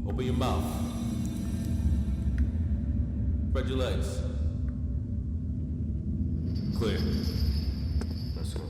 Open your mouth. Spread your legs. Clear. Let's go.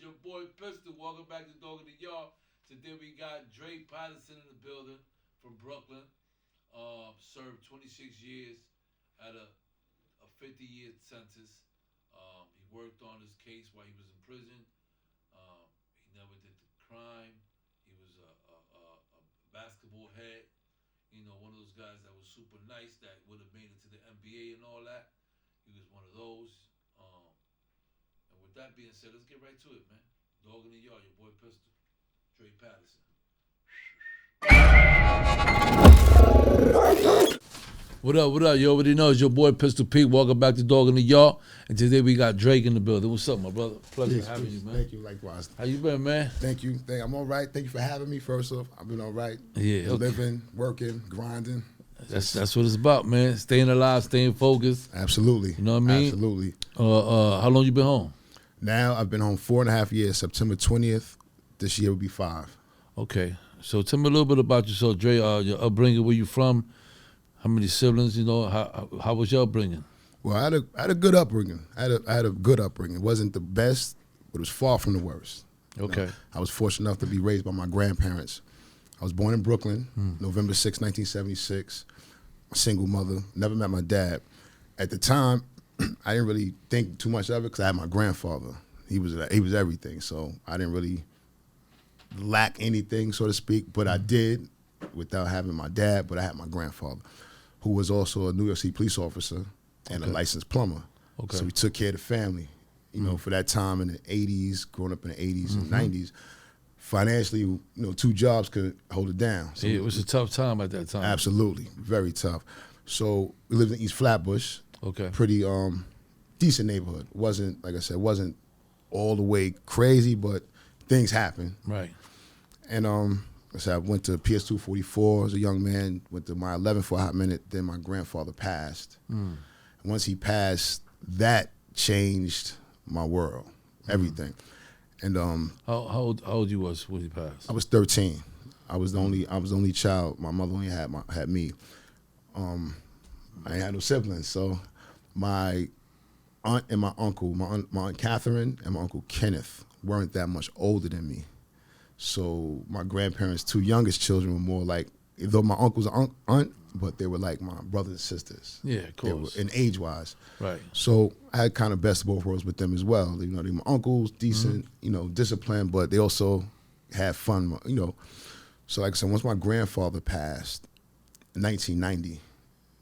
Your boy Pistol, welcome back to Dog in the Yard. Today we got Patterson in the building from Brooklyn. Served 26 years at a 50-year sentence. He worked on his case while he was in prison. He never did the crime. He was a basketball head. You know, one of those guys that was super nice that would have made it to the NBA and all that. He was one of those. And with that being said, let's get right to it, man. Dog in the Yard, your boy Pistol, Patterson. What up? You already know it's your boy Pistol Pete. Welcome back to Dog in the Yard. And today we got Drake in the building. What's up, my brother? Pleasure having you, man. Thank you, likewise. How you been, man? Thank you. I'm all right. Thank you for having me, first off. I've been all right. Yeah. Okay. Living, working, grinding. That's what it's about, man. Staying alive, staying focused. Absolutely. You know what I mean? Absolutely. How long you been home? Now I've been home 4.5 years. September 20th. This year will be 5. Okay. So tell me a little bit about yourself, Dre. Your upbringing, where you from? How many siblings? You know, how was your upbringing? Well, I had a good upbringing. I had a good upbringing. It wasn't the best, but it was far from the worst. Okay. You know, I was fortunate enough to be raised by my grandparents. I was born in Brooklyn, November 6, 1976. A single mother. Never met my dad. At the time, I didn't really think too much of it because I had my grandfather. He was everything, so I didn't really lack anything, so to speak. But I did without having my dad. But I had my grandfather, who was also a New York City police officer and a licensed plumber. Okay. So we took care of the family. You know, for that time in the 80s, growing up in the 80s and 90s, financially, you know, 2 jobs could hold it down. So yeah, it was a tough time at that time. Absolutely, very tough. So we lived in East Flatbush. Okay. Pretty decent neighborhood. Wasn't, like I said, wasn't all the way crazy, but things happen. Right. And like I said, I went to PS 244 as a young man, went to my 11 for a hot minute, then my grandfather passed. And once he passed, that changed my world, everything. And how old you was when he passed? I was 13. I was the only child. My mother only had me. I ain't had no siblings, so my aunt and my uncle, my aunt Catherine and my uncle Kenneth weren't that much older than me. So my grandparents' 2 youngest children were more like, though my uncle's aunt, but they were like my brothers and sisters. Yeah, of course. In age-wise. Right. So I had kind of best of both worlds with them as well. You know, they were my uncles, decent, you know, disciplined, but they also had fun, you know. So like I said, once my grandfather passed in 1990,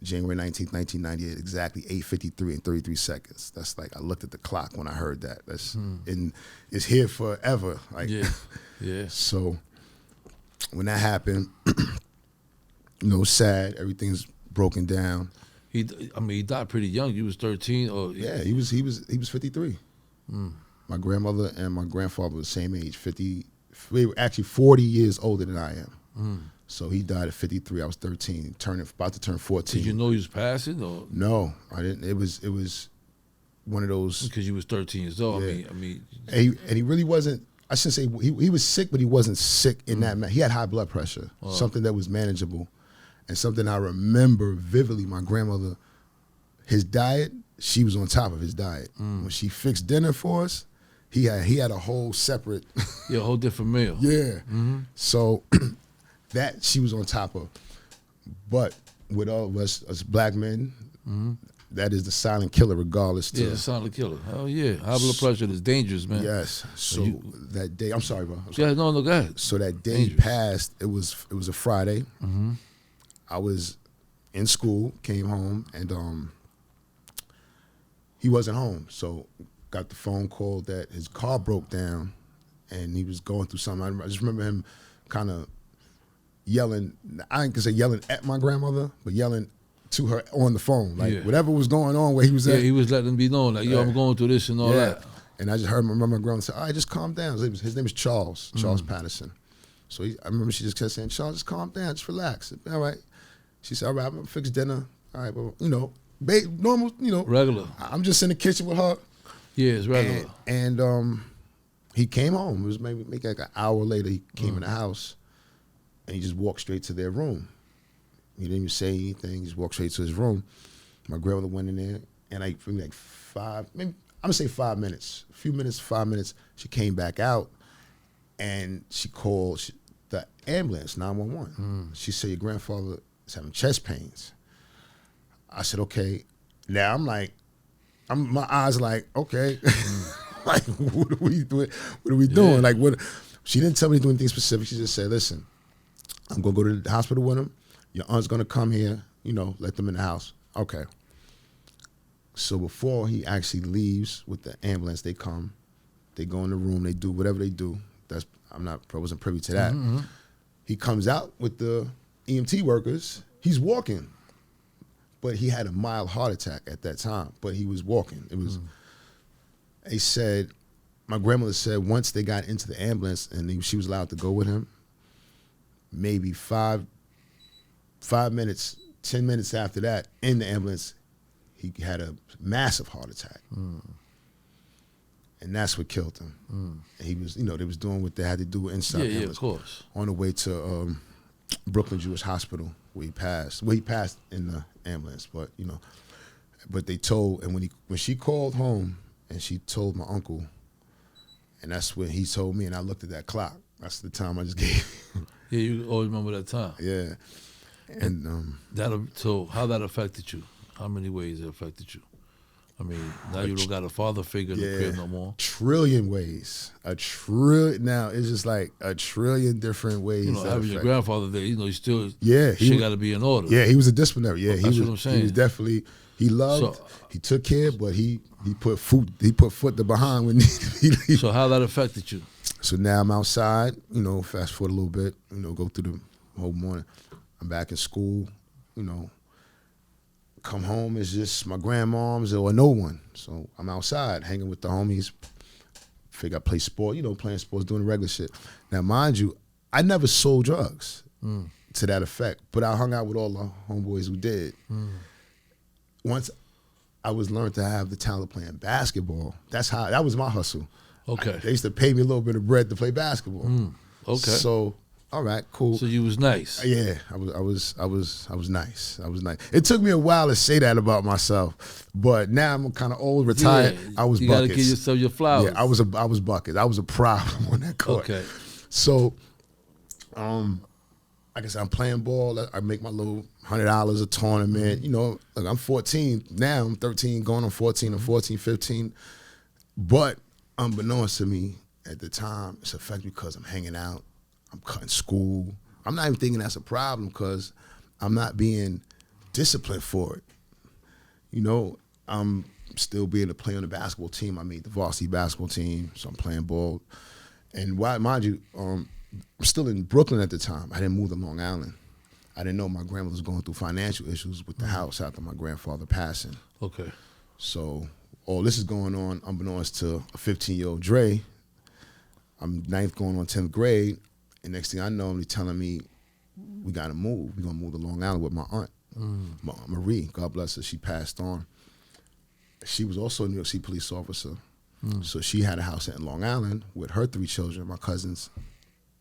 January 19th, 1998, exactly 8:53 and 33 seconds. That's like, I looked at the clock when I heard that. That's and it's here forever. Like, yeah. So when that happened, you know, sad. Everything's broken down. He died pretty young. You was 13, or yeah, he was 53. My grandmother and my grandfather were the same age, 50. They were actually 40 years older than I am. So he died at 53. I was 13, about to turn 14. Did you know he was passing, or no? I didn't. It was one of those, because you was 13 years old. Yeah. I mean, and he really wasn't. I shouldn't say he was sick, but he wasn't sick in that. He had high blood pressure, something that was manageable, and something I remember vividly. My grandmother, his diet, she was on top of his diet. When she fixed dinner for us, he had a whole separate, a whole different meal. Yeah. So that she was on top of. But with all of us black men, that is the silent killer regardless. Yeah, the silent killer. Oh yeah, high blood pressure is dangerous, man. Yes. So that day, I'm sorry, bro. Yeah, no, go ahead. So that day he passed. It was a Friday. I was in school, came home, and he wasn't home. So got the phone call that his car broke down, and he was going through something. I just remember him kind of yelling. I ain't gonna say yelling at my grandmother, but yelling to her on the phone, like whatever was going on where he was at. Yeah, he was letting me know, like, yo, I'm going through this and all that. And I just remember my grandma say, all right, just calm down. His name is Charles Patterson. So I remember she just kept saying, Charles, just calm down, just relax. All right. She said, all right, I'm going to fix dinner. All right, well, normal, Regular. I'm just in the kitchen with her. Yeah, it's regular. And he came home. It was maybe like an hour later. He came in the house, and he just walked straight to their room. He didn't even say anything. He just walked straight to his room. My grandmother went in there, and for like 5 minutes, a few minutes, 5 minutes, she came back out, and she called the ambulance, 911. She said, your grandfather is having chest pains. I said, okay. Now my eyes like, okay. Like, what are we doing? What are we doing? Yeah. Like, what? She didn't tell me to do anything specific. She just said, listen, I'm going to go to the hospital with him. Your aunt's going to come here, let them in the house. Okay. So before he actually leaves with the ambulance, they come, they go in the room, they do whatever they do. I wasn't privy to that. Mm-hmm. He comes out with the EMT workers. He's walking, but he had a mild heart attack at that time. But he was walking. It was. They said, my grandmother said, once they got into the ambulance and she was allowed to go with him, maybe 5 minutes, 10 minutes after that, in the ambulance, he had a massive heart attack. And that's what killed him. And he was, they was doing what they had to do inside the ambulance. Yeah, of course. On the way to Brooklyn Jewish Hospital, where he passed. Well, he passed in the ambulance, but, but they told, and when she called home, and she told my uncle, and that's when he told me, and I looked at that clock. That's the time I just gave. Yeah, you always remember that time. Yeah. And so how that affected you? How many ways it affected you? I mean, now you don't got a father figure in the crib no more. Trillion ways. Now it's just like a trillion different ways. Having your grandfather there, you still he got to be in order. Yeah, he was a disciplinary. Yeah, That's what I'm saying. He was definitely. He loved. He took care, but he put foot to behind when he. So how that affected you? So now I'm outside. Fast forward a little bit. Go through the whole morning. I'm back in school. Come home, it's just my grandmoms or no one. So I'm outside hanging with the homies. Figure I play sport, playing sports, doing the regular shit. Now, mind you, I never sold drugs to that effect, but I hung out with all the homeboys who did. Once I was learned to have the talent of playing basketball, that was my hustle. Okay. They used to pay me a little bit of bread to play basketball. Okay. So, all right, cool. So you was nice. Yeah, I was nice. I was nice. It took me a while to say that about myself, but now I'm kind of old, retired. Yeah, I was you buckets. You got to give yourself your flowers. Yeah, I was buckets. I was a problem on that court. Okay. So, like I said, I'm playing ball. I make my little $100 a tournament. Look, I'm 14 now. I'm 13, going on 14. I'm 14, 15. But unbeknownst to me at the time, it's affected because I'm hanging out. I'm cutting school. I'm not even thinking that's a problem because I'm not being disciplined for it. I'm still being a play on the basketball team. I made the varsity basketball team, so I'm playing ball. And mind you, I'm still in Brooklyn at the time. I didn't move to Long Island. I didn't know my grandmother was going through financial issues with the house after my grandfather passing. Okay. So all this is going on unbeknownst to a 15-year-old Dre. I'm 9th going on 10th grade. And next thing I know, they're telling me, we got to move. We're going to move to Long Island with my aunt, Marie. God bless her. She passed on. She was also a New York City police officer. So she had a house in Long Island with her 3 children, my cousins,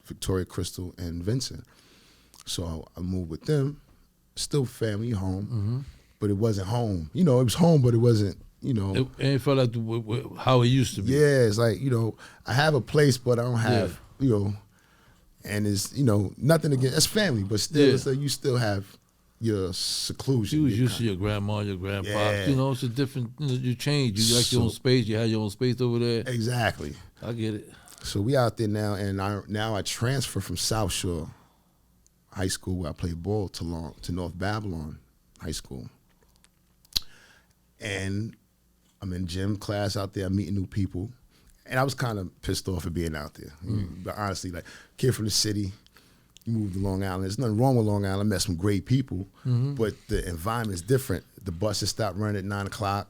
Victoria, Crystal, and Vincent. So I moved with them. Still family home, but it wasn't home. It was home, but it wasn't, It ain't felt like how it used to be. Yeah, it's like, I have a place, but I don't have, and it's, nothing against, it's family, but still, it's like you still have your seclusion. You was used to your grandma, your grandpa. Yeah. It's a different, you change. You like your own space. You had your own space over there. Exactly. I get it. So we out there now, and I transfer from South Shore High School, where I played ball, to North Babylon High School. And I'm in gym class out there, I'm meeting new people. And I was kind of pissed off at being out there. But honestly, like, kid from the city, you moved to Long Island. There's nothing wrong with Long Island. I met some great people, but the environment is different. The buses stop running at 9 o'clock.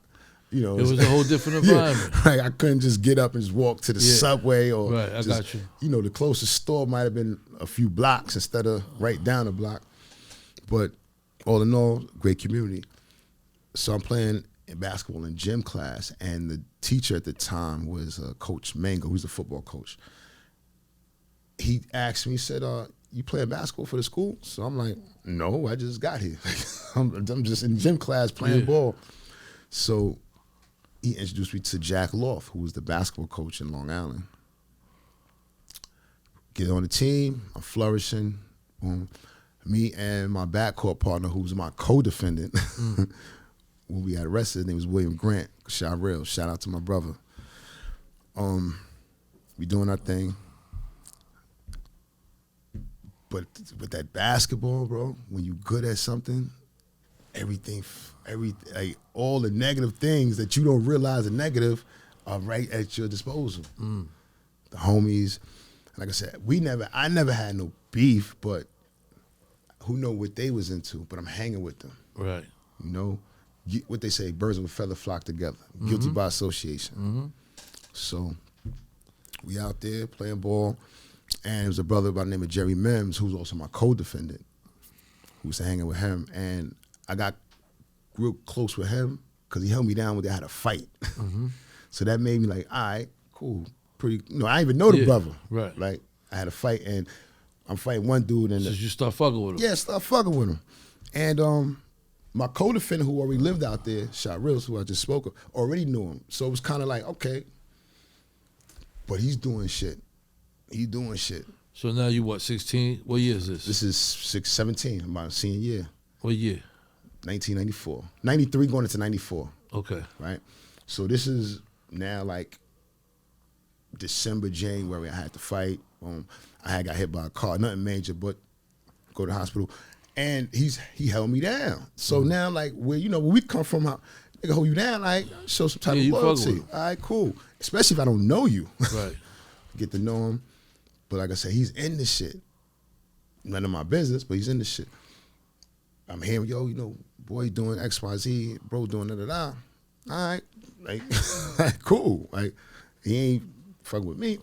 You know, It was a whole different environment. Yeah, like I couldn't just get up and just walk to the subway or Right, I got you. You know, the closest store might have been a few blocks instead of right down the block. But all in all, great community. So I'm playing basketball in gym class, and the teacher at the time was Coach Mango, who's the football coach. He asked me, he said, you playing basketball for the school? So I'm like, no, I just got here. I'm just in gym class playing ball. So he introduced me to Jack Loft, who was the basketball coach in Long Island. Get on the team, I'm flourishing. Me and my backcourt partner, who was my co-defendant, when we got arrested, his name was William Grant, Shirell. Shout out to my brother. We doing our thing. But with that basketball, bro, when you good at something, everything, like all the negative things that you don't realize are negative are right at your disposal. The homies, like I said, I never had no beef, but who know what they was into, but I'm hanging with them. Right. You know, what they say, birds of a feather flock together. Guilty by association. So we out there playing ball, and there was a brother by the name of Jerry Mims, who's also my co-defendant, who was hanging with him, and I got real close with him because he held me down when they had a fight. So that made me like, all right, cool, pretty. You know, I didn't even know the brother. Right. Like I had a fight, and I'm fighting one dude, and So you start fucking with him. yeah, start fucking with him, and my co-defendant who already lived out there, Shirell, who I just spoke of, already knew him. So it was kind of like, okay, but he's doing shit. He's doing shit. So now you what, 16? What year is this? This is 17, my senior year. What year? 1994. 93 going into 94, Okay. right? So this is now like December, January, I had to fight. I had got hit by a car, nothing major, but go to the hospital. And he held me down. So now, like, where we come from, how nigga hold you down, like, show some type of you fuck with loyalty. him. All right, cool. Especially if I don't know you. Right. Get to know him. But like I said, he's in this shit. None of my business, but he's in this shit. I'm hearing, boy doing X, Y, Z, bro doing da-da-da. All right, like, cool. Like, he ain't fucking with me.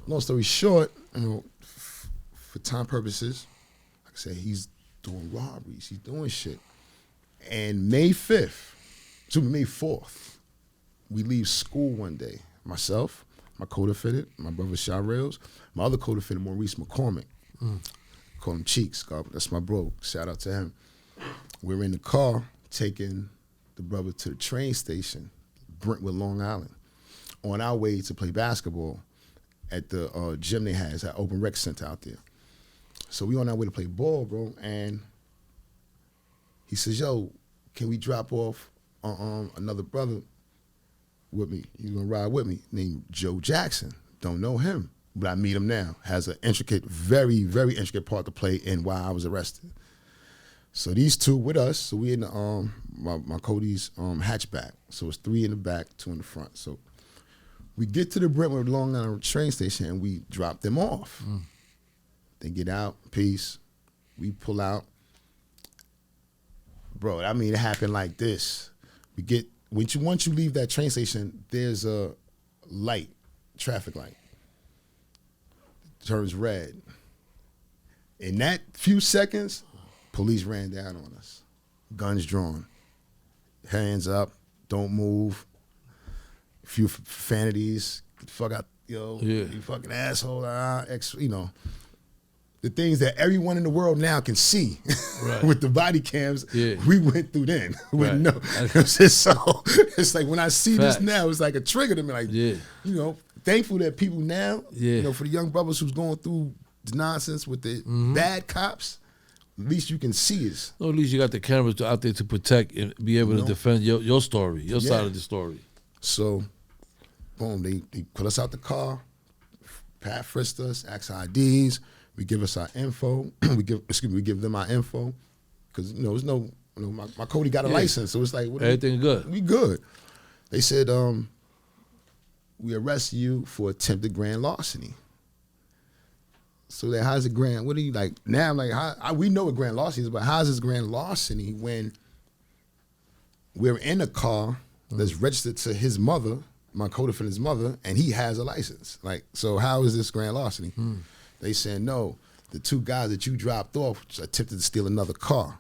Long story short, for time purposes, like I said, he's doing robberies. He's doing shit. And May 4th, we leave school one day. Myself, my co-defendant, my brother Shirell's, my other co-defendant, Maurice McCormick. Call him Cheeks. God, that's my bro. Shout out to him. We're in the car taking the brother to the train station, Brentwood, Long Island, on our way to play basketball at the gym they had. It's an open rec center out there. So we on our way to play ball, bro, and he says, yo, can we drop off another brother with me? He's gonna ride with me, named Joe Jackson. Don't know him, but I meet him now. Has an intricate, very, very intricate part to play in why I was arrested. So these two with us, so we in the, my Cody's hatchback. So it's 3 in the back, 2 in the front. So we get to the Brentwood Long Island train station and we drop them off. They get out, peace. We pull out. Bro, I mean, it happened like this. We get, once you leave that train station, there's a light, traffic light. Turns red. In that few seconds, police ran down on us. Guns drawn. Hands up, don't move. A few profanities. Get the fuck out, you fucking asshole, the things that everyone in the world now can see with the body cams, we went through then. So it's like when I see this now, it's like a trigger to me. Like, thankful that people now, for the young brothers who's going through the nonsense with the bad cops, at least you can see it. No, at least you got the cameras out there to protect and be able to defend your story, your side of the story. So, boom, they put us out the car, pat frisked us, asked our IDs. We give us our info. we give them our info, because there's no, my Cody got a license, so it's like everything good. We good. They said, we arrest you for attempted grand larceny. So that how's a grand? What are you like now? I'm like, we know what grand larceny is, but how's this grand larceny when we're in a car that's registered to his mother, my co-defendant's mother, and he has a license. Like, so how is this grand larceny? They saying, no, the two guys that you dropped off attempted to steal another car.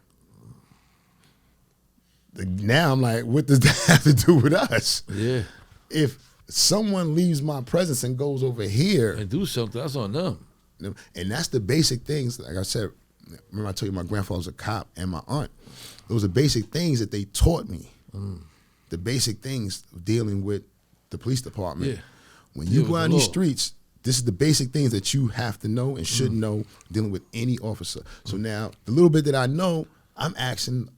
Now I'm like, what does that have to do with us? Yeah. If someone leaves my presence and goes over here, And do something, that's on them. and that's the basic things. Like I said, remember I told you my grandfather was a cop and my aunt. Those are basic things that they taught me. The basic things of dealing with the police department. Yeah. When you Deal go with out the in these law. streets, this is the basic things that you have to know and should know dealing with any officer. So now, the little bit that I know, I'm asking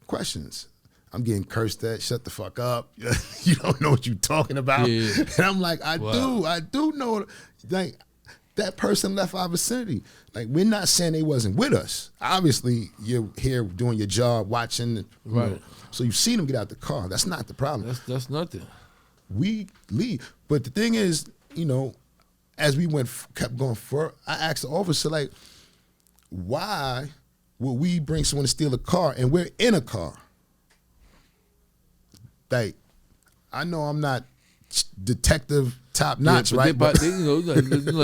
questions. I'm getting cursed at, shut the fuck up. You don't know what you're talking about. Yeah. And I'm like, I Wow. do know. Like, that person left our vicinity. Like, we're not saying they wasn't with us. Obviously, you're here doing your job, watching. You Right. know, so you've seen them get out the car. That's not the problem. That's nothing. We leave. But the thing is, you know, as we kept going further, I asked the officer, like, why would we bring someone to steal a car and we're in a car? Like, I know I'm not detective top notch, Yeah, right? but they, you know, they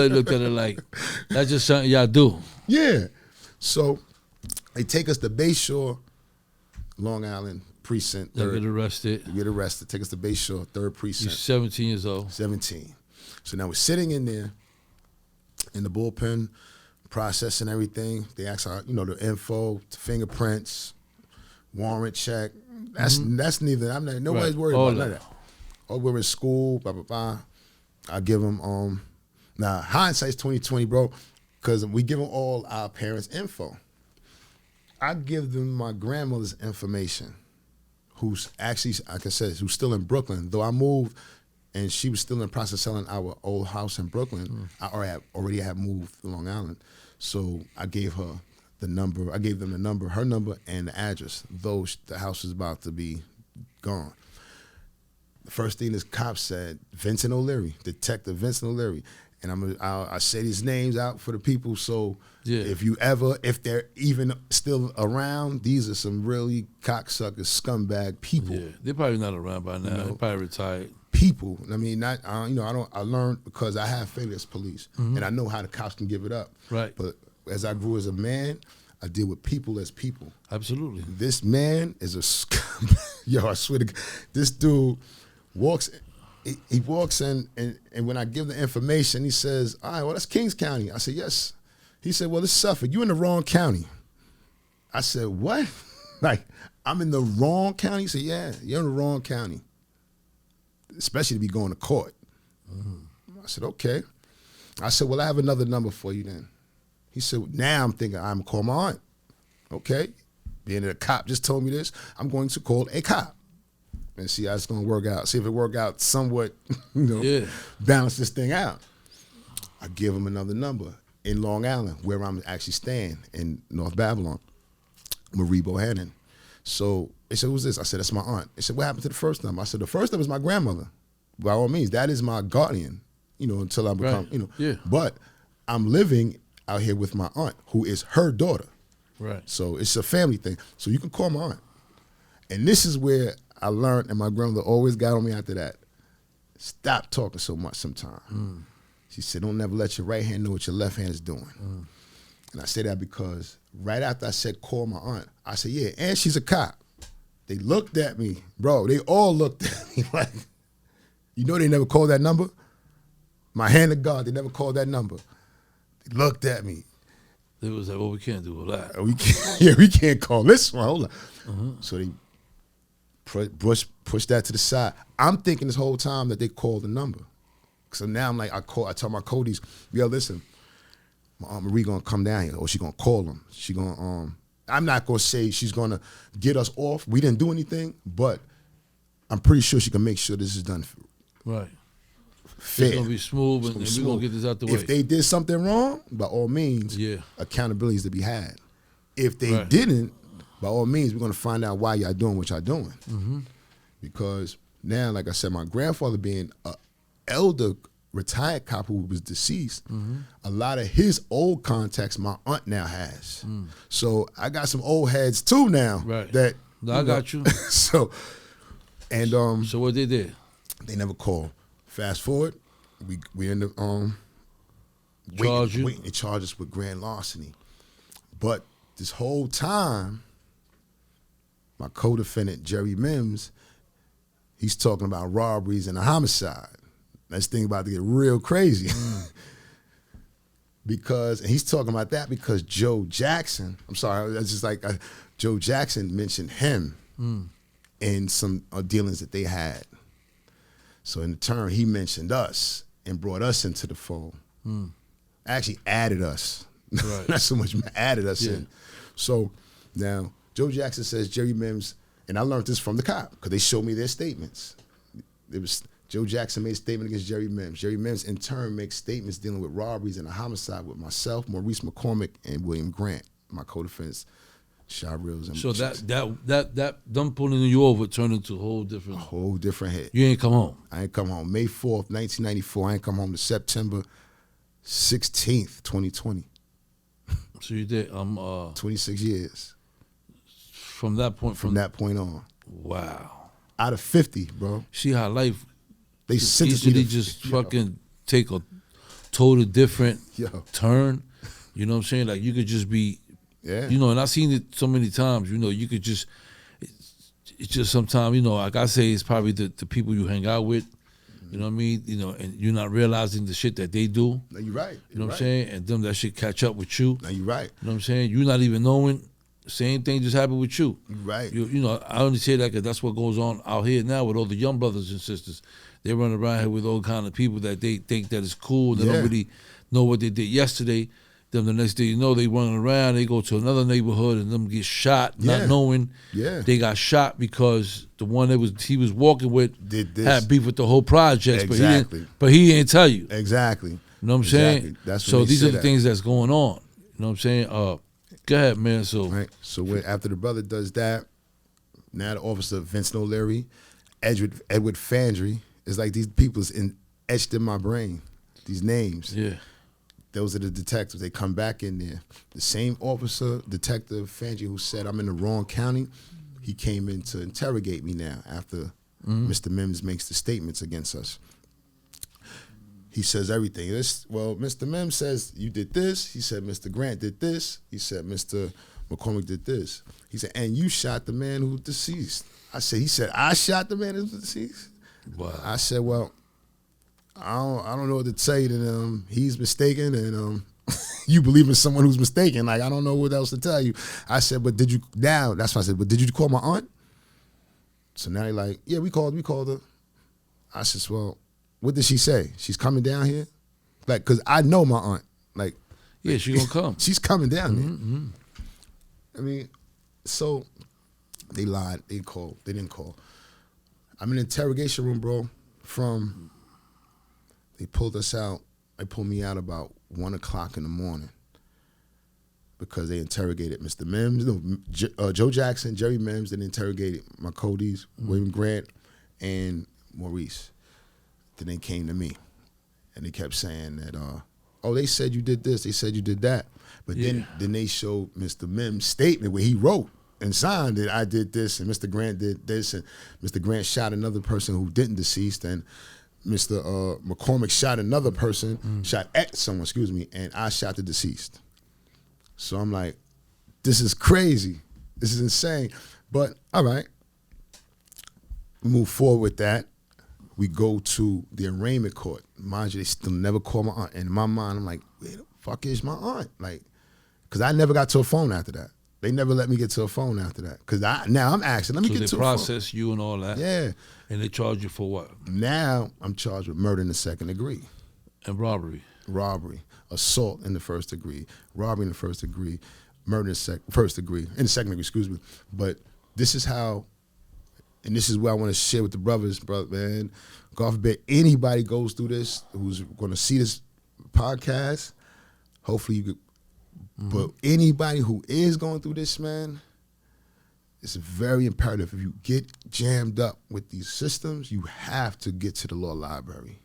looked at it like, that's just something y'all do. Yeah. So they take us to Bayshore, Long Island precinct. They Third. get arrested. We get arrested. Take us to Bayshore, 3rd You're precinct. 17 years old. 17. So now we're sitting in there in the bullpen, processing everything. They ask our, you know, the info, fingerprints, warrant check. That's neither. I'm not. Nobody's Right. worried All about none that. of that. Oh, we're in school. Blah blah blah. I give them. Now hindsight's 2020, bro, because we give them all our parents' info. I give them my grandmother's information, who's actually, like I said, who's still in Brooklyn. Though I moved, and she was still in the process of selling our old house in Brooklyn. I already had moved to Long Island, so I gave her the number. I gave them the number, her number, and the address. Though the house was about to be gone. The first thing this cop said, Vincent O'Leary, Detective Vincent O'Leary. And I say these names out for the people, so Yeah. if they're even still around, these are some really cocksucker scumbag people. Yeah, they're probably not around by now. They're probably retired. People. I mean, I learned because I have failure as police, and I know how the cops can give it up. Right. But as I grew as a man, I deal with people as people. Absolutely. This man is a scumbag. Yo, I swear to God, this dude walks. He walks in, and when I give the information, he says, all right, well, that's Kings County. I said, yes. He said, well, this is Suffolk. You in the wrong county. I said, what? Like, I'm in the wrong county? He said, yeah, you're in the wrong county, especially to be going to court. I said, okay. I said, well, I have another number for you then. He said, now I'm thinking I'm going to call my aunt. Okay. Being that a cop just told me this, I'm going to call a cop and see how it's going to work out. See if it work out somewhat, balance this thing out. I give him another number in Long Island, where I'm actually staying in North Babylon, Marie Bohannon. So they said, who's this? I said, that's my aunt. They said, what happened to the first number? I said, the first number is my grandmother. By all means, that is my guardian, until I become, Yeah. But I'm living out here with my aunt, who is her daughter. Right. So it's a family thing. So you can call my aunt. And this is where I learned, and my grandmother always got on me after that. Stop talking so much sometimes. She said, don't never let your right hand know what your left hand is doing. And I say that because right after I said call my aunt, I said, yeah, and she's a cop. They looked at me, bro. They all looked at me like, they never called that number? My hand to God, they never called that number. They looked at me. It was like, well, we can't do all that. We can't call this one. Hold on. So they push that to the side. I'm thinking this whole time that they called the number. So now I'm like, I tell my codies, yo, listen, my Aunt Marie gonna come down here, or she gonna call them. She gonna, I'm not gonna say she's gonna get us off. We didn't do anything, but I'm pretty sure she can make sure this is done Right. fair. It's gonna be smooth, and we're gonna get this out the way. If they did something wrong, by all means, accountability is to be had. If they didn't, by all means, we're gonna find out why y'all doing what y'all doing. Because now, like I said, my grandfather being an elder retired cop who was deceased, a lot of his old contacts my aunt now has. So I got some old heads too now. Right. That I got you. So And So what they did? they never called. Fast forward, we end up Charge you? waiting. They charge us with grand larceny. But this whole time, my co-defendant Jerry Mims, he's talking about robberies and a homicide. This thing about to get real crazy. And he's talking about that because Joe Jackson, I'm sorry, that's just like Joe Jackson mentioned him in some dealings that they had. So in turn, he mentioned us and brought us into the fold. Actually added us. Right. Not so much added us in. So now Joe Jackson says Jerry Mims, and I learned this from the cop because they showed me their statements. It was Joe Jackson made a statement against Jerry Mims. Jerry Mims in turn makes statements dealing with robberies and a homicide with myself, Maurice McCormick, and William Grant, my co-defendants, Shaw Reels and So that them pulling you over turned into a whole different hit. You ain't come home. I ain't come home. May 4th, 1994. I ain't come home to September 16th, 2020. So you did 26 years. From that point From that point on. Wow. Out of 50, bro. See how life They sentenced easily me to just fucking take a total different Yo. turn. You know what I'm saying? Like you could just be, you know, and I've seen it so many times, you know, you could just, it's just sometimes, you know, like I say, it's probably the people you hang out with, you know what I mean? You know, and you're not realizing the shit that they do. No, you're right. You know what I'm saying? And them that shit catch up with you. No, you're right. You know what I'm saying? You're not even knowing. Same thing just happened with you. You're right. You know, I only say that because that's what goes on out here now with all the young brothers and sisters. They run around here with all kind of people that they think that is cool. They don't really know what they did yesterday. Then the next day, you know, they running around. They go to another neighborhood and them get shot, not knowing they got shot because the one that he was walking with did this. Had beef with the whole project. Exactly. But he didn't tell you. Exactly. You know what I'm saying? That's so when these are the that. things that's going on. You know what I'm saying? Go ahead, man. So After the brother does that, now the officer Vincent O'Leary, Edward Fandry, it's like these people's etched in my brain. These names. Yeah. Those are the detectives. They come back in there. The same officer, Detective Fandry, who said I'm in the wrong county, he came in to interrogate me now after Mr. Mims makes the statements against us. He says everything. Mr. Mims says you did this. He said Mr. Grant did this. He said Mr. McCormick did this. He said, and you shot the man who deceased. He said, I shot the man who's deceased? Wow. I said, well, I don't know what to tell you that he's mistaken and you believe in someone who's mistaken. Like, I don't know what else to tell you. I said, but did you, that's why I said, but did you call my aunt? So now they're like, yeah, we called her. I said, well, what did she say? She's coming down here? Like, because I know my aunt. Like, yeah, she gonna come. She's coming down here. I mean, so they lied. They didn't call. I'm in the interrogation room, bro, they pulled us out. They pulled me out about 1 o'clock in the morning because they interrogated Mr. Mims, Joe Jackson, Jerry Mims, then interrogated my Codys, William Grant, and Maurice. Then they came to me, and they kept saying that, they said you did this, they said you did that. But then they showed Mr. Mims' statement where he wrote and signed that I did this, and Mr. Grant did this, and Mr. Grant shot another person who didn't deceased, and Mr. McCormick shot another person, shot at someone, and I shot the deceased. So I'm like, this is crazy. This is insane. But all right, we move forward with that. We go to the arraignment court. Mind you, they still never call my aunt. And in my mind, I'm like, where the fuck is my aunt? Like, because I never got to a phone after that. They never let me get to a phone after that. Because now I'm asking, let me get to a phone. So they process you and all that? Yeah. And they charge you for what? Now I'm charged with murder in the second degree. And robbery. Robbery. Assault in the first degree. Robbery in the first degree. Murder in the first degree. In the second degree, But this is how, and this is what I want to share with the brothers, man. God forbid anybody goes through this who's going to see this podcast. Hopefully you could. But anybody who is going through this, man, it's very imperative. If you get jammed up with these systems, you have to get to the law library.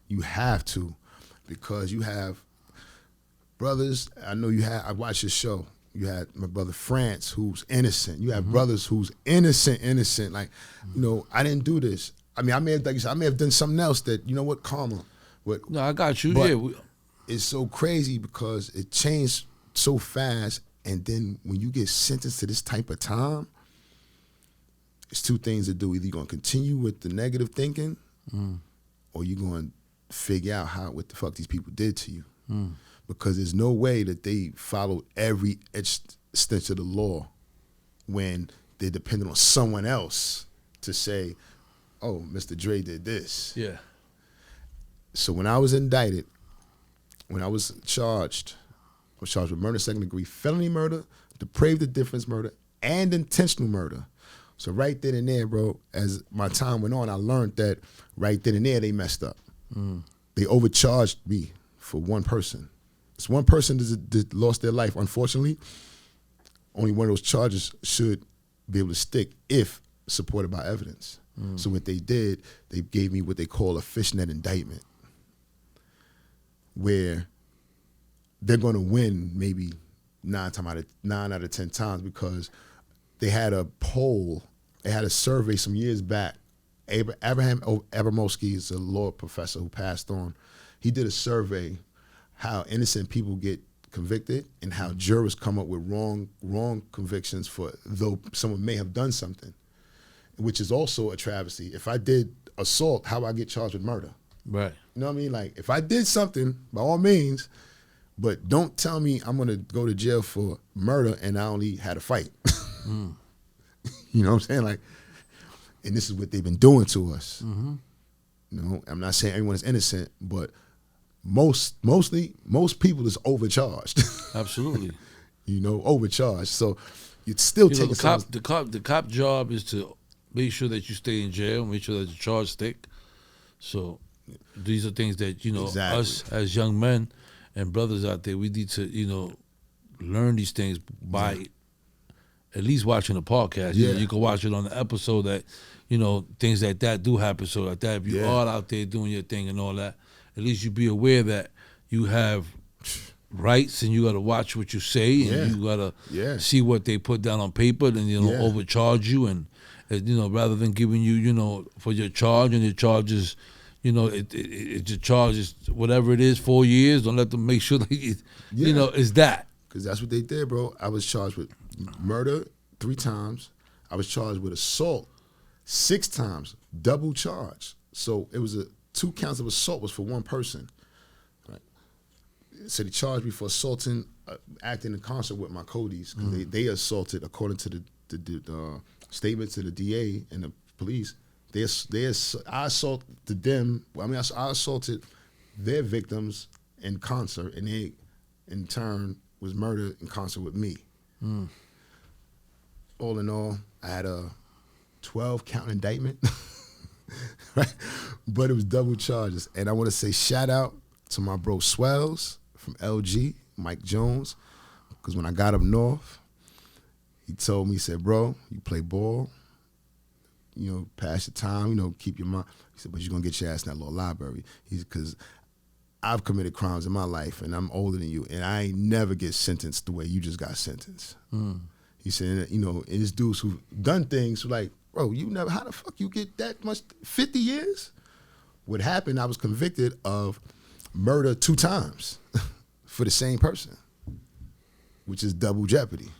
You have to, because you have brothers. I know you have. I watched your show. You had my brother France, who's innocent. You have brothers who's innocent. Like, you know, I didn't do this. I mean, I may have, like you said, I may have done something else that, you know what, karma. What, No, I got you. but Yeah. it's so crazy because it changed so fast, and then when you get sentenced to this type of time, it's two things to do. Either you're gonna continue with the negative thinking, or you're gonna figure out what the fuck these people did to you. Because there's no way that they followed every extent of the law when they're dependent on someone else to say, oh, Mr. Dre did this. Yeah. So when I was indicted, when I was charged with murder, second degree, felony murder, depraved indifference murder, and intentional murder. So right then and there, bro, as my time went on, I learned that right then and there they messed up. They overcharged me for one person. It's one person that lost their life. Unfortunately, only one of those charges should be able to stick if supported by evidence. So what they did, they gave me what they call a fishnet indictment, where they're going to win maybe 9 out of 10 times because they had a poll, they had a survey some years back. Abraham Abramowski is a law professor who passed on. He did a survey how innocent people get convicted and how jurors come up with wrong convictions for though someone may have done something, which is also a travesty. If I did assault, how do I get charged with murder? Right. You know what I mean? Like, if I did something, by all means, but don't tell me I'm going to go to jail for murder and I only had a fight. You know what I'm saying? Like, and this is what they've been doing to us. You know, I'm not saying everyone is innocent, but most people is overcharged. Absolutely. You know, overcharged. So you'd still take the cop job is to make sure that you stay in jail, make sure that the charge stick. So these are things that, you know, Exactly. us as young men and brothers out there, we need to, you know, learn these things by at least watching a podcast. You know, you can watch it on the episode that, you know, things like that do happen. So like that, if you are out there doing your thing and all that, at least you be aware that you have rights and you got to watch what you say and you got to see what they put down on paper and, you know, overcharge you and, you know, rather than giving you, you know, for your charge and your charges, you know, your charge is whatever it is, 4 years. Don't let them make sure that you know, it's that. Because that's what they did, bro. I was charged with murder 3 times. I was charged with assault 6 times, double charge. So it was 2 counts of assault was for one person. Right? So they charged me for assaulting, acting in concert with my Codys. Because they assaulted, according to the statement to the DA and the police, I assaulted them. I mean, I assaulted their victims in concert, and they, in turn, was murdered in concert with me. All in all, I had a 12-count indictment, right? But it was double charges. And I want to say shout out to my bro Swells from LG, Mike Jones, because when I got up north, he told me, he said, bro, you play ball, you know, pass your time, you know, keep your mind. He said, but you're going to get your ass in that little library. Because I've committed crimes in my life, and I'm older than you, and I ain't never get sentenced the way you just got sentenced. He said, you know, and it's dudes who've done things who like, bro, you never, how the fuck you get that much, 50 years? What happened, I was convicted of murder 2 times for the same person, which is double jeopardy.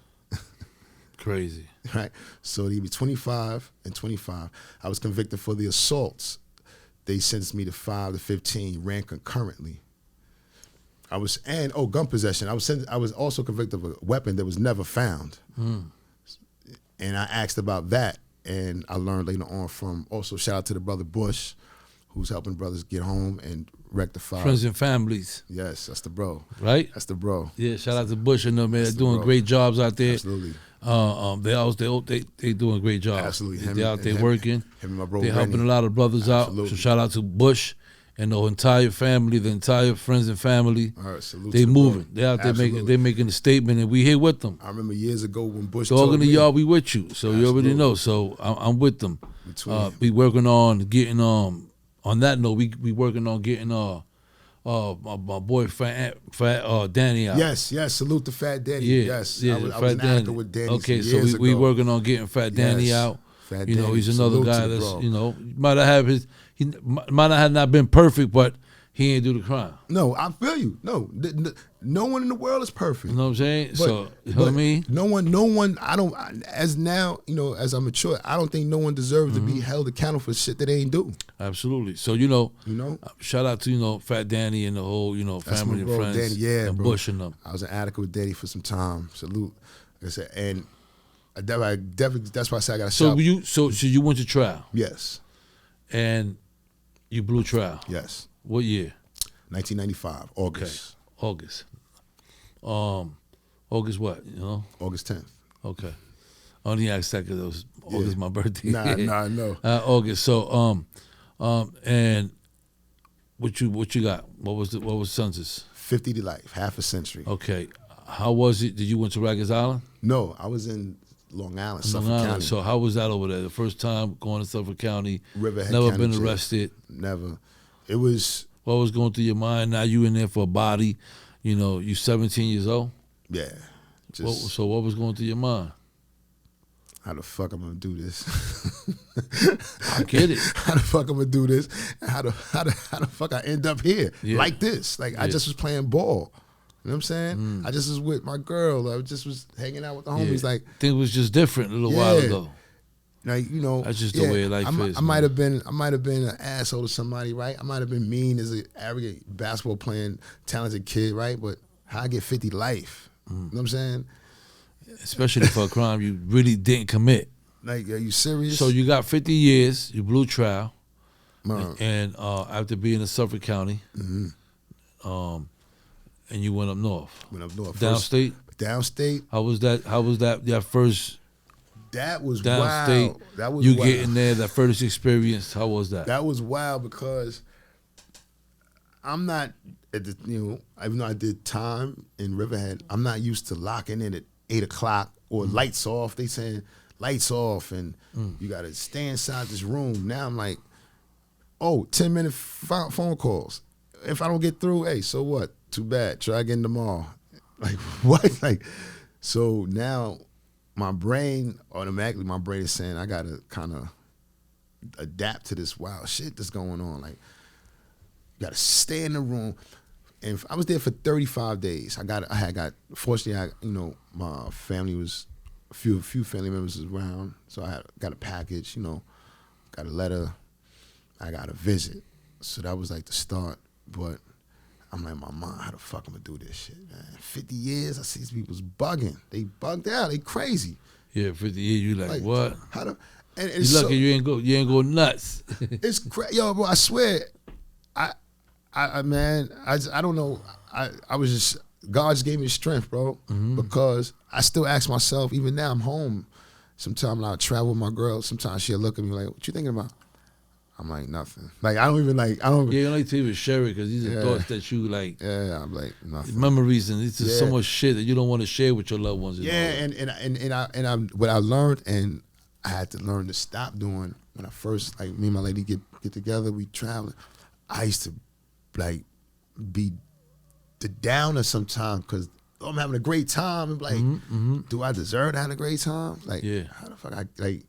Crazy. Right? So they be 25 and 25. I was convicted for the assaults. They sentenced me to 5 to 15, ran concurrently. Gun possession. I was also convicted of a weapon that was never found. And I asked about that, and I learned later on from, also shout out to the brother Bush, who's helping brothers get home and rectify. Friends and families. Yes, that's the bro. Right? That's the bro. Yeah, shout out to Bush and them, man. They're the doing bro. great jobs out there. Absolutely. They doing a great job. Absolutely. They're out there working. Him and my bro They're Rennie. helping a lot of brothers Absolutely. out. So shout out to Bush and the entire family, the entire friends and family. All right, salute They to the moving. bro. They out there Absolutely. making a statement, and we here with them. I remember years ago when Bush Dog told in the me, yard, we with you. So you already Absolutely. know. So I'm with them. Between- We working on getting on that note, we working on getting my boy Fat Danny out. Yes, salute to Fat Danny. Yeah, Yes, yeah, I was Fat an Danny. actor with Danny Okay, some so years we ago. working on getting Fat Danny Yes. out. Fat You know, Danny. he's another Salute to guy the that's, bro. you know, might have he might have not been perfect, but he ain't do the crime. No, I feel you. No, no one in the world is perfect. You know what I'm saying? But- So you know what I but mean? No one. As now, you know, as I'm mature, I don't think no one deserves to Mm-hmm. be held accountable for shit that they ain't do. Absolutely. So you know, You know, shout out to Fat Danny and the whole That's family my and bro, friends Danny. Yeah, and bro. Bush and them. I was an addict with Danny for some time. Salute. Like I said, and I definitely. That's why I said I got to So shout. you went to trial Yes, and you blew trial. yes. What year? 1995, August. August. August what? You know? August 10th. Okay. Only asked that because it was August my birthday. Nah, I know. August. So and what you got? What was census? 50 to life, half a century. Okay. How was it? Did you went to Rikers Island? No, I was in Long Island, Suffolk Long Island. County. So how was that over there? The first time going to Suffolk County. Riverhead Never County been jail. arrested. Never. It was, What was going through your mind? Now you in there for a body. You know, you 17 years old. yeah. Just So what was going through your mind? how the fuck I'm gonna do this? I get it. How the fuck I'm gonna do this? And how the fuck I end up here Yeah. like this? Like I Yeah. just was playing ball. You know what I'm saying? I just was with my girl. I just was hanging out with the homies. Yeah. Like Things was just different a little while Yeah. ago. you know, That's just the way life is, I might have been an asshole to somebody, right? I might have been mean as an arrogant basketball playing talented kid, right? But how I get 50 life? You know what I'm saying? Especially for a crime you really didn't commit. Like, are you serious? So you got 50 years, you blew trial, Man, and after being in Suffolk County, and you went up north. went up north. Downstate? Downstate. How was that? That first That was downstate? wild. That was you wild. getting there, that first experience, how was that? That was wild because I'm not at the, even though I did time in Riverhead, I'm not used to locking in at 8 o'clock or lights off. They saying lights off and you got to stay inside this room. Now I'm like, 10-minute phone calls. If I don't get through, hey, so what? Too bad. Try again tomorrow. Like what? Like, so now my brain is saying I gotta kind of adapt to this wild shit that's going on. Like, you gotta stay in the room. And I was there for 35 days. Fortunately, my family was, a few family members was around, so I got a package, got a letter, I got a visit. So that was like the start. But I'm like, my mom, how the fuck I'm gonna do this shit, man? 50 years, I see these people's bugging. They bugged out, they crazy. Yeah, 50 years, you like what? How the, and You it's lucky so, you ain't go nuts. it's yo, bro. I swear, I don't know. I was just, God just gave me strength, bro. Because I still ask myself, even now I'm home. Sometimes I travel with my girl. Sometimes she'll look at me like, "What you thinking about?" I'm like, nothing. Like I don't. Yeah, you don't like to even share it because these are Yeah. thoughts that you like, Yeah, I'm like nothing. memories, and it's just so Yeah. much shit that you don't want to share with your loved ones. Yeah, and what I learned, and I had to learn to stop doing when I first, like, me and my lady get together, we traveling. I used to like be the downer sometimes because I'm having a great time and like, do I deserve to have a great time? Like, Yeah. how the fuck I like,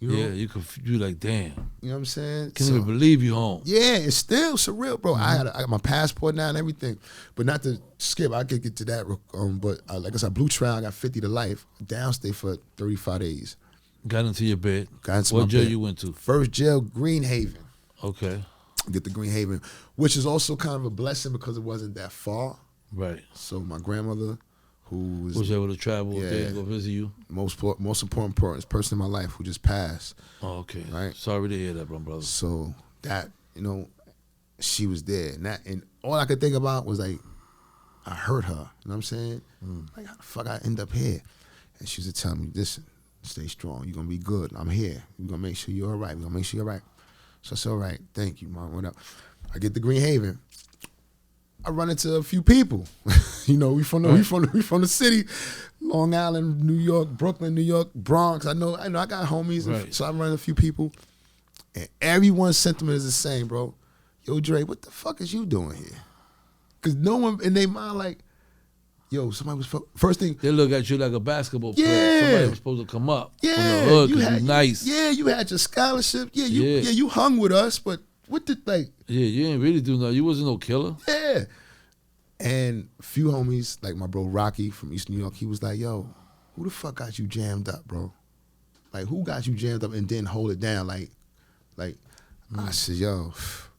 you know? Yeah, you like, damn, You know what I'm saying? can't So- even believe you home. Yeah, it's still surreal, bro. I got my passport now and everything, but not to skip. I could get to that, but like I said, blue trial. I got 50 to life. Downstate for 35 days. Got into your bed. Got into What my jail bed. you went to? First jail, Greenhaven. Okay, Get to Greenhaven, which is also kind of a blessing because it wasn't that far. right. So my grandmother, who Was able to travel up there Yeah. and go visit you? most important person in my life, who just passed. Oh, okay. Right. Sorry to hear that, brother. So that, she was there. And all I could think about was like, I hurt her. You know what I'm saying? Like, how the fuck I end up here? And she was telling me, listen, stay strong. You're going to be good. I'm here. We're going to make sure you're all right. We're going to make sure you're all right. So I said, all right, thank you, Mom. What up? I get to Greenhaven. I run into a few people. We from the city, Long Island, New York, Brooklyn, New York, Bronx. I know I got homies. Right. So I run into a few people. And everyone's sentiment is the same, bro. Yo, Dre, what the fuck is you doing here? Because no one in their mind like, yo, somebody was first thing. They look at you like a basketball Yeah. player. Somebody was supposed to come up from Yeah, the hood you because had you nice. you had your scholarship. Yeah, Yeah. you hung with us, but what did like? Yeah, you ain't really do nothing. You wasn't no killer. Yeah. And a few homies, like my bro Rocky from East New York, he was like, yo, who the fuck got you jammed up, bro? Like, who got you jammed up and didn't hold it down? Like, I said, yo,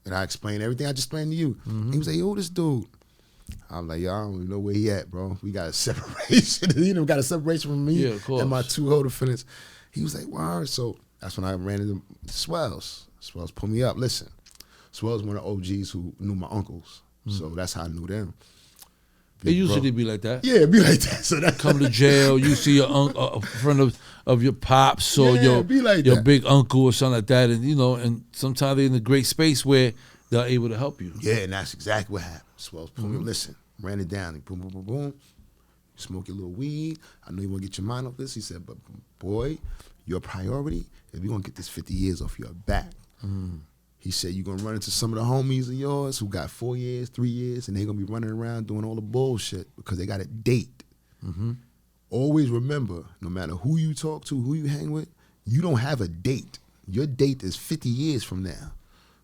and I explained everything I just explained to you. He was like, yo, this dude. I'm like, yo, I don't even know where he at, bro. We got a separation. He got a separation from me Yeah, of course. and my two older friends. He was like, word. So that's when I ran into Swells. Swells pulled me up. Listen, Swells one of the OGs who knew my uncles. So that's how I knew them. It usually be like that. Yeah, it'd be like that. So that Come to jail, you see a friend of your pops or Yeah, your be like your that. big uncle or something like that, and and sometimes they're in a great space where they're able to help you. Yeah, and that's exactly what happened. Swells pulled me up. Listen, ran it down. He boom, boom, boom, boom. Smoke your little weed. I know you want to get your mind off this. He said, but boy, your priority is we going to get this 50 years off your back. He said, you're going to run into some of the homies of yours who got 4 years, 3 years, and they're going to be running around doing all the bullshit because they got a date. Always remember, no matter who you talk to, who you hang with, you don't have a date. Your date is 50 years from now,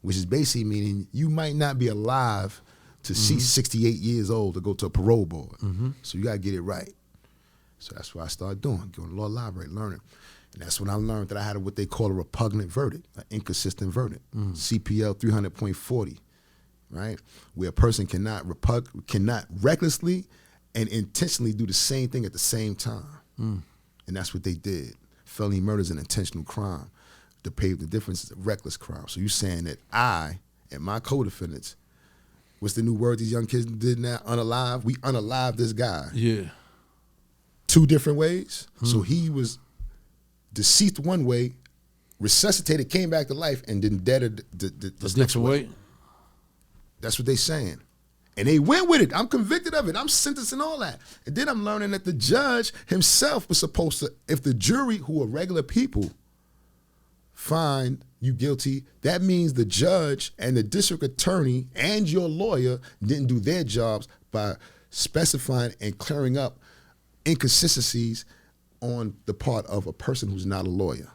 which is basically meaning you might not be alive to see 68 years old to go to a parole board. So you got to get it right. So that's what I started doing, going to the law library, learning. And that's when I learned that I had what they call a repugnant verdict, an inconsistent verdict, CPL 300.40, right? Where a person cannot recklessly and intentionally do the same thing at the same time. And that's what they did. Felony murder is an intentional crime. The difference is a reckless crime. So you're saying that I and my co-defendants, what's the new word these young kids did now? Unalive. We unalive this guy. Yeah. 2 different ways. So he was deceased one way, resuscitated, came back to life, and then dead the Different way. That's what they saying. And they went with it. I'm convicted of it. I'm sentenced and all that. And then I'm learning that the judge himself was supposed to, if the jury, who are regular people, find you guilty, that means the judge and the district attorney and your lawyer didn't do their jobs by specifying and clearing up inconsistencies on the part of a person who's not a lawyer.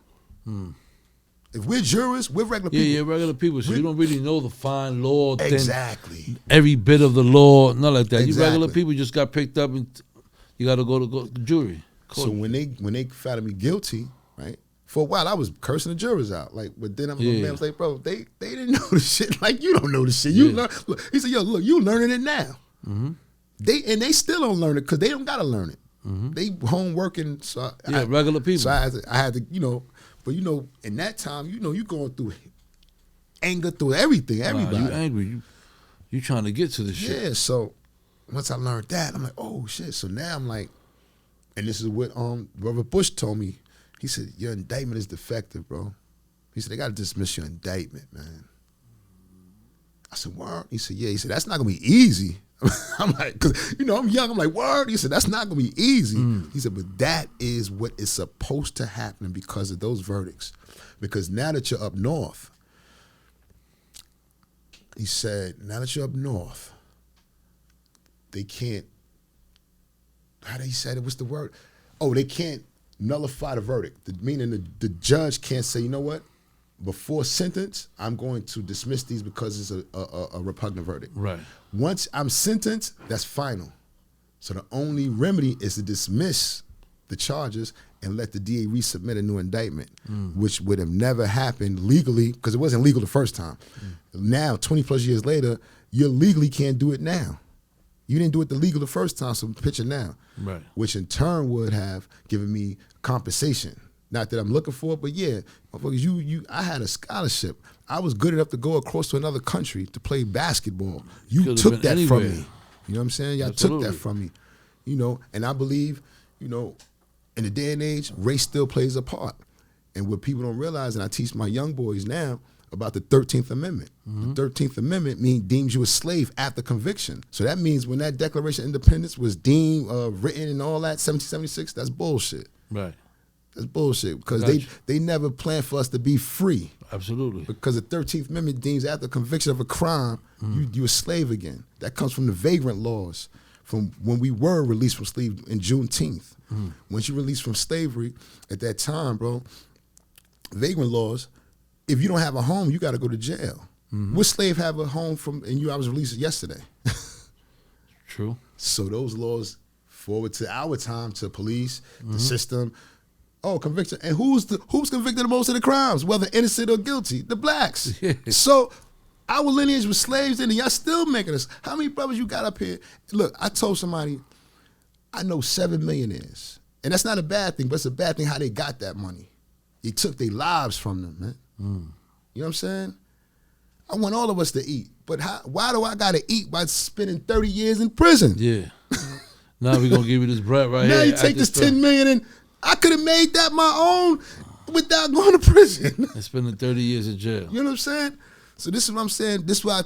If we're jurors, we're regular people. Yeah, regular people. So you don't really know the fine law. Exactly. Every bit of the law, not like that. You Exactly. regular people just got picked up and you got to go to jury. So when they found me guilty, right? For a while, I was cursing the jurors out, like. But then I'm man was like, bro, they didn't know the shit. Like you don't know the shit. You learn. Look, he said, yo, look, you learning it now. They still don't learn it because they don't gotta learn it. They home working. So regular people. So I had to, but in that time, you going through anger through everything, everybody. You angry. You trying to get to the shit. Yeah. So once I learned that, I'm like, oh shit. So now I'm like, and this is what Brother Bush told me. He said, your indictment is defective, bro. He said, they got to dismiss your indictment, man. I said, word? He said, yeah. He said, that's not going to be easy. I'm like, because, I'm young. I'm like, word? He said, that's not going to be easy. He said, but that is what is supposed to happen because of those verdicts. Because now that you're up north, he said, now that you're up north, they can't, how did he say it? What's the word? Oh, they can't nullify the verdict, meaning the judge can't say, you know what, before sentence, I'm going to dismiss these because it's a repugnant verdict. Right. Once I'm sentenced, that's final. So the only remedy is to dismiss the charges and let the DA resubmit a new indictment, which would have never happened legally because it wasn't legal the first time. Now, 20 plus years later, you legally can't do it now. You didn't do it the legal the first time, so picture now. Right. Which in turn would have given me compensation. Not that I'm looking for it, but yeah, motherfuckers, I had a scholarship. I was good enough to go across to another country to play basketball. You took that from me. You know what I'm saying? Y'all took that from me. And I believe, in the day and age, race still plays a part. And what people don't realize, and I teach my young boys now, about the 13th Amendment. The 13th Amendment deems you a slave after conviction. So that means when that Declaration of Independence was deemed written and all that, 1776, that's bullshit. Right. That's bullshit because Gotcha. they never planned for us to be free. Absolutely. Because the 13th Amendment deems after conviction of a crime, you a slave again. That comes from the vagrant laws from when we were released from slavery in Juneteenth. Once you released from slavery at that time, bro, vagrant laws, if you don't have a home, you got to go to jail. What slave have a home from, I was released yesterday. True. So those laws forward to our time, to police, the system. Oh, conviction. And who's convicted of most of the crimes, whether innocent or guilty? The blacks. So our lineage was slaves, and y'all still making us. How many brothers you got up here? Look, I told somebody, I know 7 millionaires. And that's not a bad thing, but it's a bad thing how they got that money. They took their lives from them, man. You know what I'm saying? I want all of us to eat. But why do I got to eat by spending 30 years in prison? Yeah. Now we're going to give you this bread right here. Now you take this 10 million and I could have made that my own without going to prison. And spending 30 years in jail. You know what I'm saying? So this is what I'm saying. This is why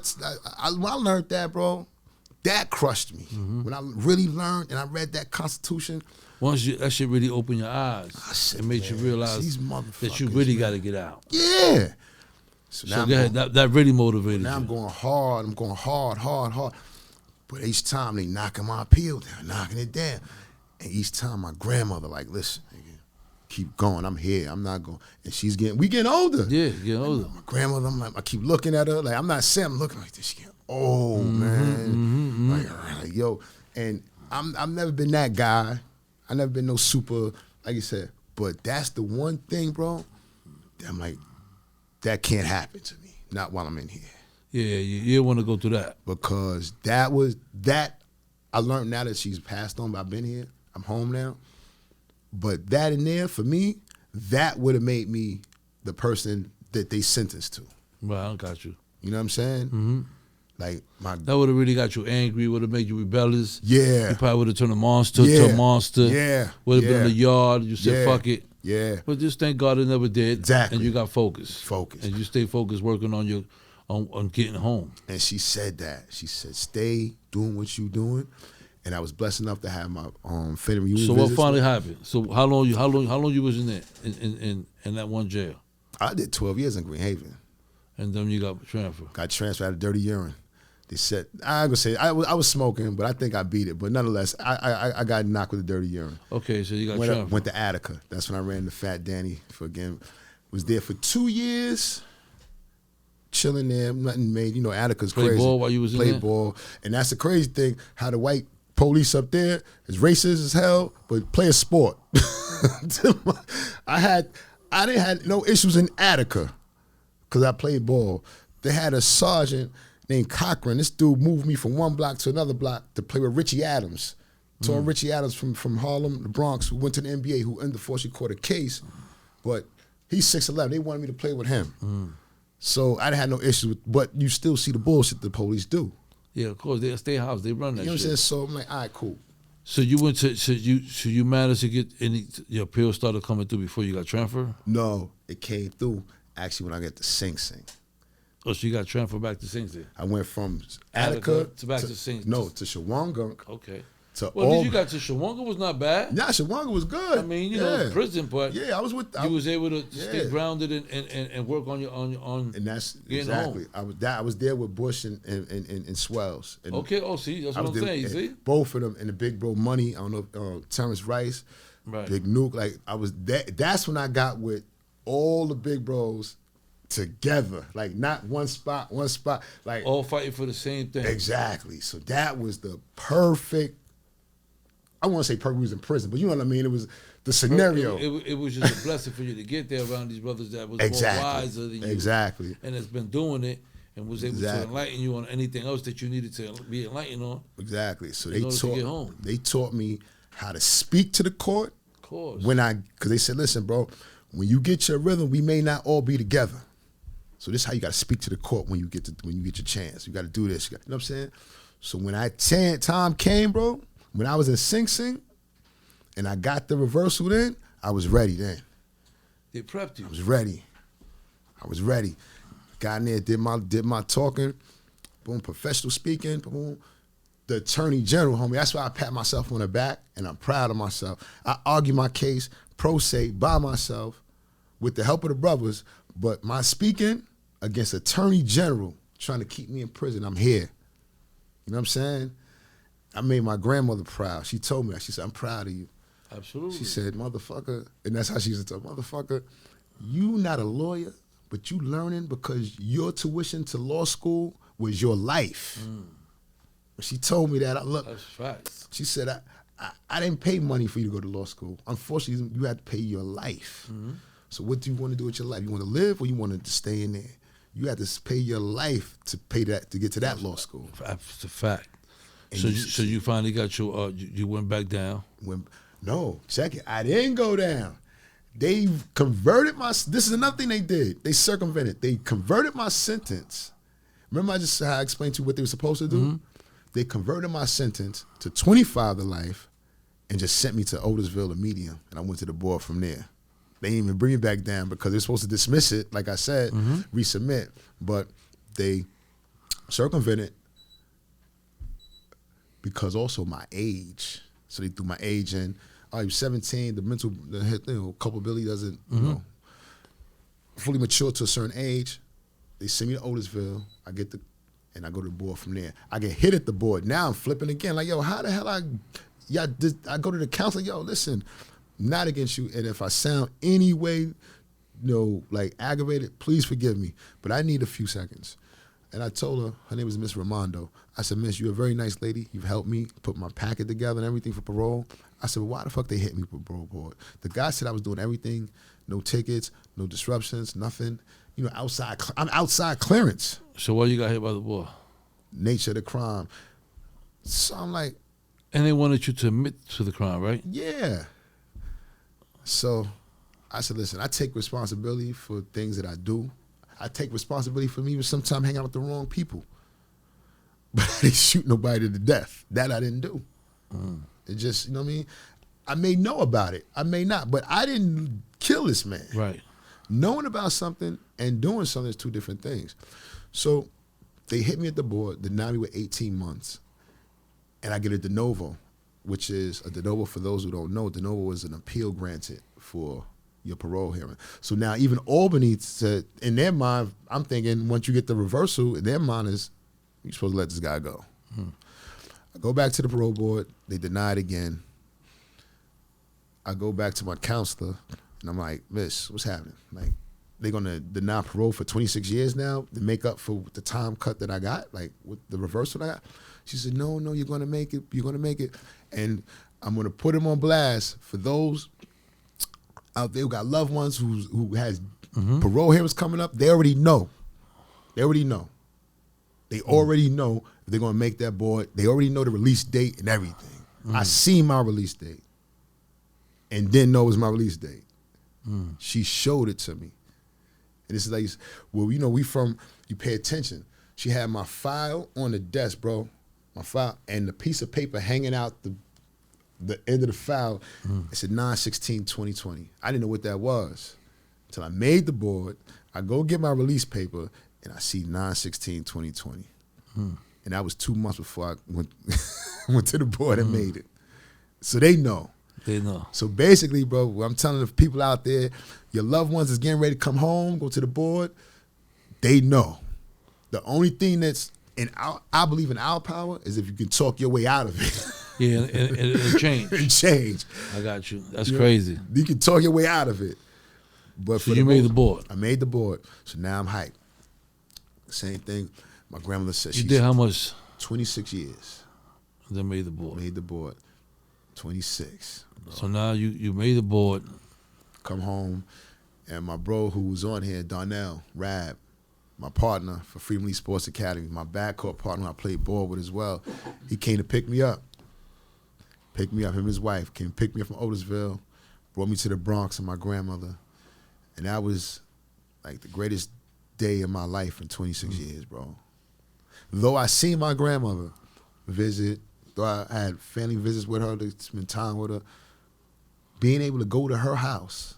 when I learned that, bro, that crushed me. When I really learned and I read that Constitution. That shit really opened your eyes. Said, it made you realize these that you really got to get out. Yeah. So go ahead. That really motivated you. Now I'm going hard. I'm going hard. But each time they knocking my appeal down, knocking it down. And each time my grandmother like, listen, nigga, keep going. I'm here. I'm not going. And we getting older. Yeah, getting older. My grandmother, I'm like, I keep looking at her. Like, I'm not saying I'm looking like this. She getting old, man. Like, yo. And I've never been that guy. I never been no super, like you said. But that's the one thing, bro, that I'm like, that can't happen to me. Not while I'm in here. Yeah, you don't want to go through that. Because I learned now that she's passed on, but I've been here. I'm home now. But that in there, for me, that would have made me the person that they sentenced to. Right, I got you. You know what I'm saying? Like that would have really got you angry, would have made you rebellious. Yeah. You probably would have turned a monster to a monster. Yeah. Would have been in the yard. You said, fuck it. Yeah. But just thank God it never did. Exactly. And you got focused. And you stay focused working on on getting home. And she said that. She said, stay doing what you doing. And I was blessed enough to have my family reunion. So what finally happened? So how long you was in there in that one jail? I did 12 years in Green Haven. And then you got transferred. Got transferred out of dirty urine. They said I ain't gonna say I was smoking, but I think I beat it. But nonetheless, I got knocked with the dirty urine. Okay, so you got transferred. Went to Attica. That's when I ran to Fat Danny for again. Was there for 2 years. Chilling there, nothing made. You know, Attica's crazy. Played ball while you was in there? Played ball, and that's the crazy thing. How the white police up there is racist as hell, but play a sport. I didn't have no issues in Attica because I played ball. They had a sergeant named Cochran. This dude moved me from one block to another block to play with Richie Adams. Tall Richie Adams from Harlem, the Bronx, who went to the NBA, who unfortunately caught a case, but he's 6'11". They wanted me to play with him. So I didn't have no issues with, but you still see the bullshit the police do. Yeah, of course. They stay house. They run that You know what I'm shit. saying? So I'm like, all right, cool. So you went to you managed to get your appeal started coming through before you got transferred? No, it came through actually when I got to Sing Sing. Oh, so you got transferred back to Sing Sing? I went from Attica to back to Sing. No, to Shawangunk. Okay. Well, then you got to Shawanga was not bad. Nah, Shawanga was good. I mean, you know, prison, but I was with. You was able to stay grounded and work on your and that's getting exactly. home. I was there with Bush and Swells. And okay. Oh, see, that's what I'm saying. You see, both of them and the big bro Money. I don't know Terrence Rice, right. Big Nuke. Like I was that. That's when I got with all the big bros together. Like not one spot. Like all fighting for the same thing. Exactly. So that was the perfect. I want to say perfect, we was in prison, but you know what I mean? It was the scenario. It was just a blessing for you to get there around these brothers that was more wiser than you. Exactly. And has been doing it and was able to enlighten you on anything else that you needed to be enlightened on. Exactly. So they taught me how to speak to the court. Of course. Because they said, listen, bro, when you get your rhythm, we may not all be together. So this is how you got to speak to the court when you get your chance. You got to do this. You know what I'm saying? So when time came, bro, when I was in Sing Sing and I got the reversal then, I was ready then. They prepped you. I was ready. Got in there, did my talking, boom, professional speaking, boom. The Attorney General, homie, that's why I pat myself on the back and I'm proud of myself. I argue my case pro se, by myself, with the help of the brothers, but my speaking against Attorney General trying to keep me in prison, I'm here. You know what I'm saying? I made my grandmother proud. She told me that. She said, I'm proud of you. Absolutely. She said, motherfucker, and that's how she used to tell, motherfucker, you not a lawyer, but you learning because your tuition to law school was your life. She told me that. That's facts. She said, I didn't pay money for you to go to law school. Unfortunately, you had to pay your life. So what do you want to do with your life? You want to live or you want to stay in there? You had to pay your life to pay that to get to that law school. That's a fact. And So you finally got your you went back down. No, check it. I didn't go down. They converted this is another thing they did. They circumvented. They converted my sentence. Remember how I explained to you what they were supposed to do? They converted my sentence to 25 to life and just sent me to Otisville or medium. And I went to the board from there. They didn't even bring me back down because they're supposed to dismiss it, like I said, resubmit. But they circumvented because also my age. So they threw my age in. Oh, you're 17, the culpability doesn't, fully mature to a certain age. They send me to Otisville. And I go to the board from there. I get hit at the board. Now I'm flipping again. Like, yo, how the hell I go to the counselor, yo, listen, not against you. And if I sound any way, like aggravated, please forgive me. But I need a few seconds. And I told her name was Miss Ramondo. I said, Miss, you're a very nice lady. You've helped me put my packet together and everything for parole. I said, well, why the fuck they hit me for parole board? The guy said I was doing everything, no tickets, no disruptions, nothing. I'm outside clearance. So why you got hit by the board? Nature of the crime. So I'm like, and they wanted you to admit to the crime, right? Yeah. So I said, listen, I take responsibility for things that I do. I take responsibility for me even sometimes hanging out with the wrong people. But I didn't shoot nobody to death. That I didn't do. It just, you know what I mean? I may know about it. I may not. But I didn't kill this man. Right. Knowing about something and doing something is two different things. So they hit me at the board, denied me with 18 months, and I get a de novo, which is a de novo for those who don't know. De novo is an appeal granted for your parole hearing. So now even Albany said, in their mind, I'm thinking once you get the reversal, in their mind is, you're supposed to let this guy go. I go back to the parole board, they deny it again. I go back to my counselor, and I'm like, Miss, what's happening? Like, they're gonna deny parole for 26 years now to make up for the time cut that I got, like with the reversal I got? She said, no, you're gonna make it, And I'm gonna put him on blast for those out there who got loved ones who has parole hearings coming up. They already know. They already know if they're gonna make that board. They already know the release date and everything. I seen my release date and didn't know it was my release date. She showed it to me. And it's like, well, you pay attention. She had my file on the desk, bro. My file, and the piece of paper hanging out the end of the file. It said 9/16/2020. I didn't know what that was until I made the board. I go get my release paper, and I see 9/16/2020. And that was 2 months before I went to the board and made it. So they know. They know. So basically, bro, I'm telling the people out there, your loved ones is getting ready to come home, go to the board, they know. The only thing that's I believe in our power is if you can talk your way out of it. Yeah, and it'll change. And change. I got you. That's crazy. You can talk your way out of it. But so you made the board. I made the board. So now I'm hyped. Same thing. My grandmother said you did how much? 26 years. Then made the board. Made the board. 26. Bro. So now you made the board. Come home, and my bro who was on here, Darnell, Rab, my partner for Freedom Lee Sports Academy, my backcourt partner who I played ball with as well, he came to pick me up. Picked me up, him and his wife came to pick me up from Otisville, brought me to the Bronx and my grandmother. And that was like the greatest day of my life in 26 years, bro. Though I seen my grandmother visit, though I had family visits with her to spend time with her, being able to go to her house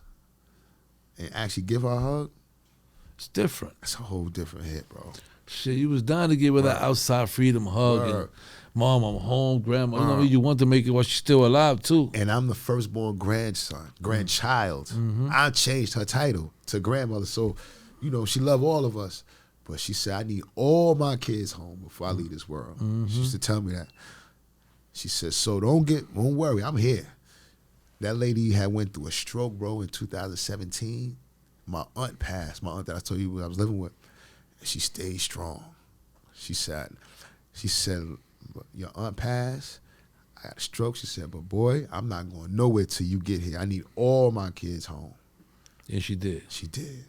and actually give her a hug, it's different. That's a whole different hit, bro. Shit, you was dying to give her that outside freedom hug. And Mom, I'm home. Grandma, Uh-huh. you want to make it while she's still alive too. And I'm the firstborn grandchild. I changed her title to grandmother. So, she loved all of us. But she said, I need all my kids home before I leave this world. She used to tell me that. She said, so don't worry, I'm here. That lady had went through a stroke, bro, in 2017. My aunt passed. My aunt that I told you I was living with. And she stayed strong. She said, your aunt passed. I got a stroke. She said, but boy, I'm not going nowhere till you get here. I need all my kids home. And she did. She did.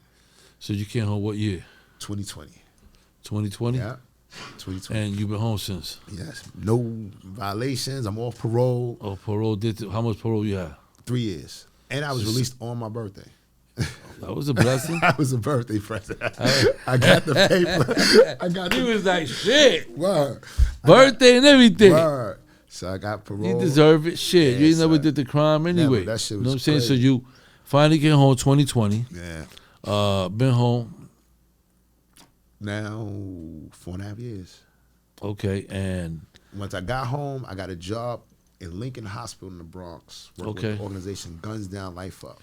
So you came home what year? 2020. 2020? Yeah. 2020. And you've been home since? Yes. No violations. I'm off parole. Oh, parole. How much parole you had? 3 years. And I was released on my birthday. That was a blessing. That was a birthday present. I got the paper. He was like, shit. Word. Birthday and everything. Word. So I got parole. You deserve it. Shit. Yeah, you never son. did the crime anyway. Never. That shit was You know what I'm saying? So crazy. you finally came home 2020. Yeah. Been home. Now 4.5 years. Okay. And Once I got home, I got a job in Lincoln Hospital in the Bronx. Working Okay. with the organization Guns Down, Life Up.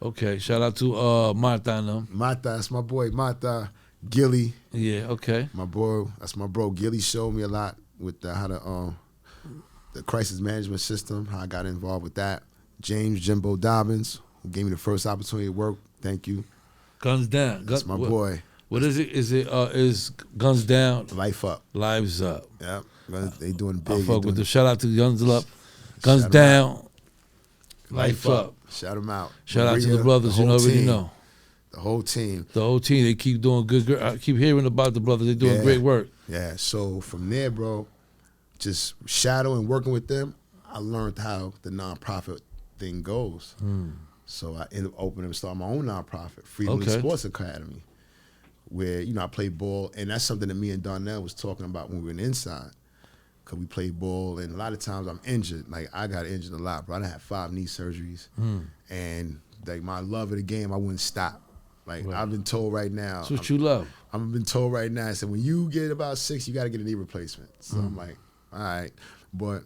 okay. Shout out to Martha and them. Mata, that's my boy. Mata, Gilly, Yeah. Okay. my boy. That's my bro. Gilly showed me a lot with how the crisis management system, how I got involved with that. James Jimbo Dobbins, who gave me the first opportunity to work. Thank you. Guns down. That's my boy. What is it? Is Guns Down? Life Up. Lives Up. Yeah, they doing I big. fuck with them. Shout out to Guns Up. Guns Shout 'em Down. Life Up. Shout them out. Shout out to Maria, the brothers. the You whole already team. know. The whole team. The whole team. They keep doing good. I keep hearing about the brothers. They're doing Yeah. great work. Yeah, so from there, bro, just shadowing, working with them, I learned how the nonprofit thing goes. So I ended up opening and starting my own nonprofit, Freedom Okay. Sports Academy, where, I play ball, and that's something that me and Darnell was talking about when we were inside. Because we played ball, and a lot of times I'm injured. Like, I got injured a lot, bro. I had 5 knee surgeries. And, like, my love of the game, I wouldn't stop. Like, Right. I've been told right now. That's what you love. I've been told right now, I said, when you get about 6, you got to get a knee replacement. So I'm like, all right. But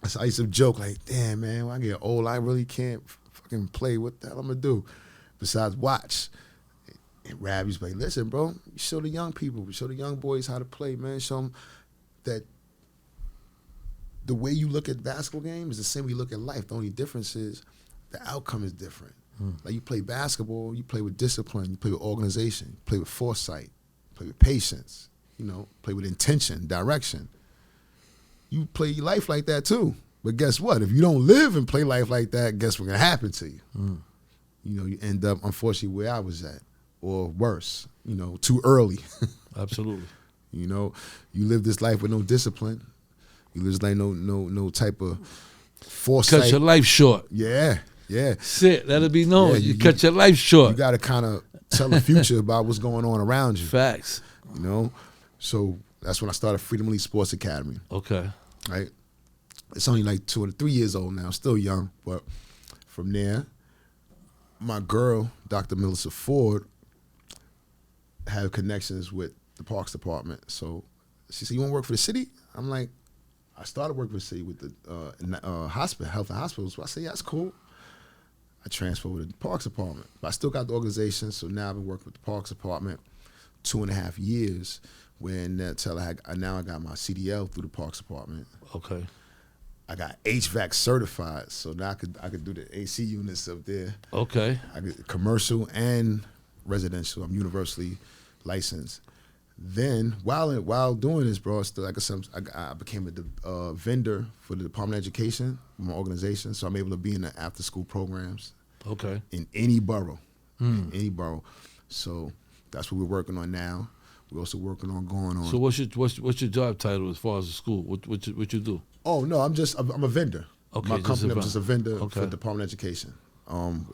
so I used to joke, like, damn, man, when I get old, I really can't fucking play. What the hell I'm going to do besides watch? And Rab used to be like, listen, bro, you show the young people, you show the young boys how to play, man. Show them that the way you look at basketball games is the same way you look at life. The only difference is the outcome is different. Like, you play basketball, you play with discipline, you play with organization, you play with foresight, you play with patience, play with intention, direction. You play your life like that too. But guess what? If you don't live and play life like that, guess what's gonna happen to you? You end up, unfortunately, where I was at, or worse, too early. Absolutely. You live this life with no discipline. You live this life no type of foresight. Cut your life short. Yeah. Sit. Let it be known. Yeah, you cut your life short. You got to kind of tell the future about what's going on around you. Facts. So that's when I started Freedom Elite Sports Academy. Okay. Right. It's only like 2 or 3 years old now. Still young, but from there, my girl, Dr. Melissa Ford, had connections with the Parks Department. So she said, "You want to work for the city?" I'm like, I started working for the city with the hospital, health and hospitals. So I said, "Yeah, that's cool." I transferred to the Parks Department. But I still got the organization, so now I've been working with the Parks Department 2.5 years. Until now I got my CDL through the Parks Department. Okay. I got HVAC certified, so now I could do the AC units up there. Okay. I get commercial and residential. I'm universally licensed. Then while doing this, bro, I became a vendor for the Department of Education, my organization. So I'm able to be in the after school programs. Okay. In any borough, So that's what we're working on now. We're also working on going on. So what's your job title as far as the school? What you do? Oh no, I'm a vendor. Okay, My just company, a I'm just a vendor okay. for the Department of Education.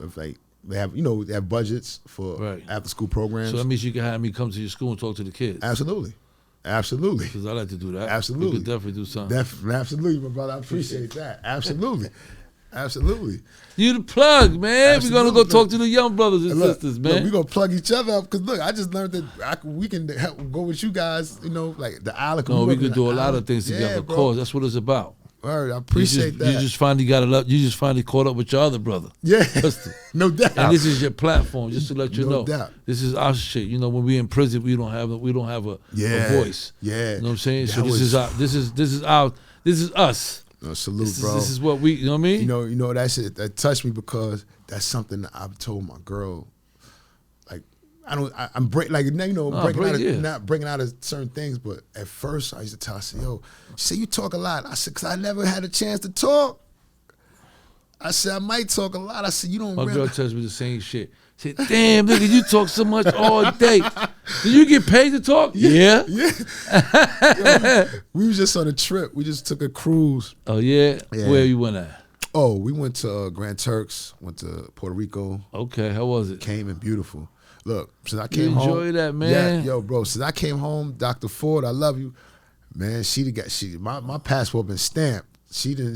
If they have budgets for Right. after school programs. So that means you can have me come to your school and talk to the kids. Absolutely. Because I like to do that. Absolutely. You could definitely do something. Absolutely, my brother. I appreciate that. Absolutely. Absolutely. You the plug, man. We're gonna go Absolutely. talk to the young brothers and Look, sisters, look, man. we gonna plug each other up because look, I just learned that we can help go with you guys. You know, like the island. No, we work in could the do a lot island. of things together. Yeah, Of bro. course, that's what it's about. Word, I appreciate that. You just finally got it up. You just finally caught up with your other brother. Yeah, Crystal. no doubt. And this is your platform, just to let you No know. doubt. This is our shit. You know, when we in prison, we don't have a voice. Yeah, You know what I'm saying? So That this is us. no, salute, This bro. is what we. You know what I mean? You know that shit that touched me because that's something that I've told my girl. Like I'm breaking not breaking out of certain things, but at first I used to tell her, I said, yo, she said, you talk a lot. I said, because I never had a chance to talk. I said, I might talk a lot. I said, you don't My really. girl tells me the same shit. She said, damn, nigga, you talk so much all day. Do you get paid to talk? Yeah. Yeah. We was just on a trip. We just took a cruise. Oh, yeah? Yeah. Where you went at? Oh, we went to Grand Turks, went to Puerto Rico, Okay, how was it? came in beautiful. Look, since I You came home. enjoy that, man? Yeah, yo, bro, since I came home, Dr. Ford, I love you. Man, my passport been stamped. She didn't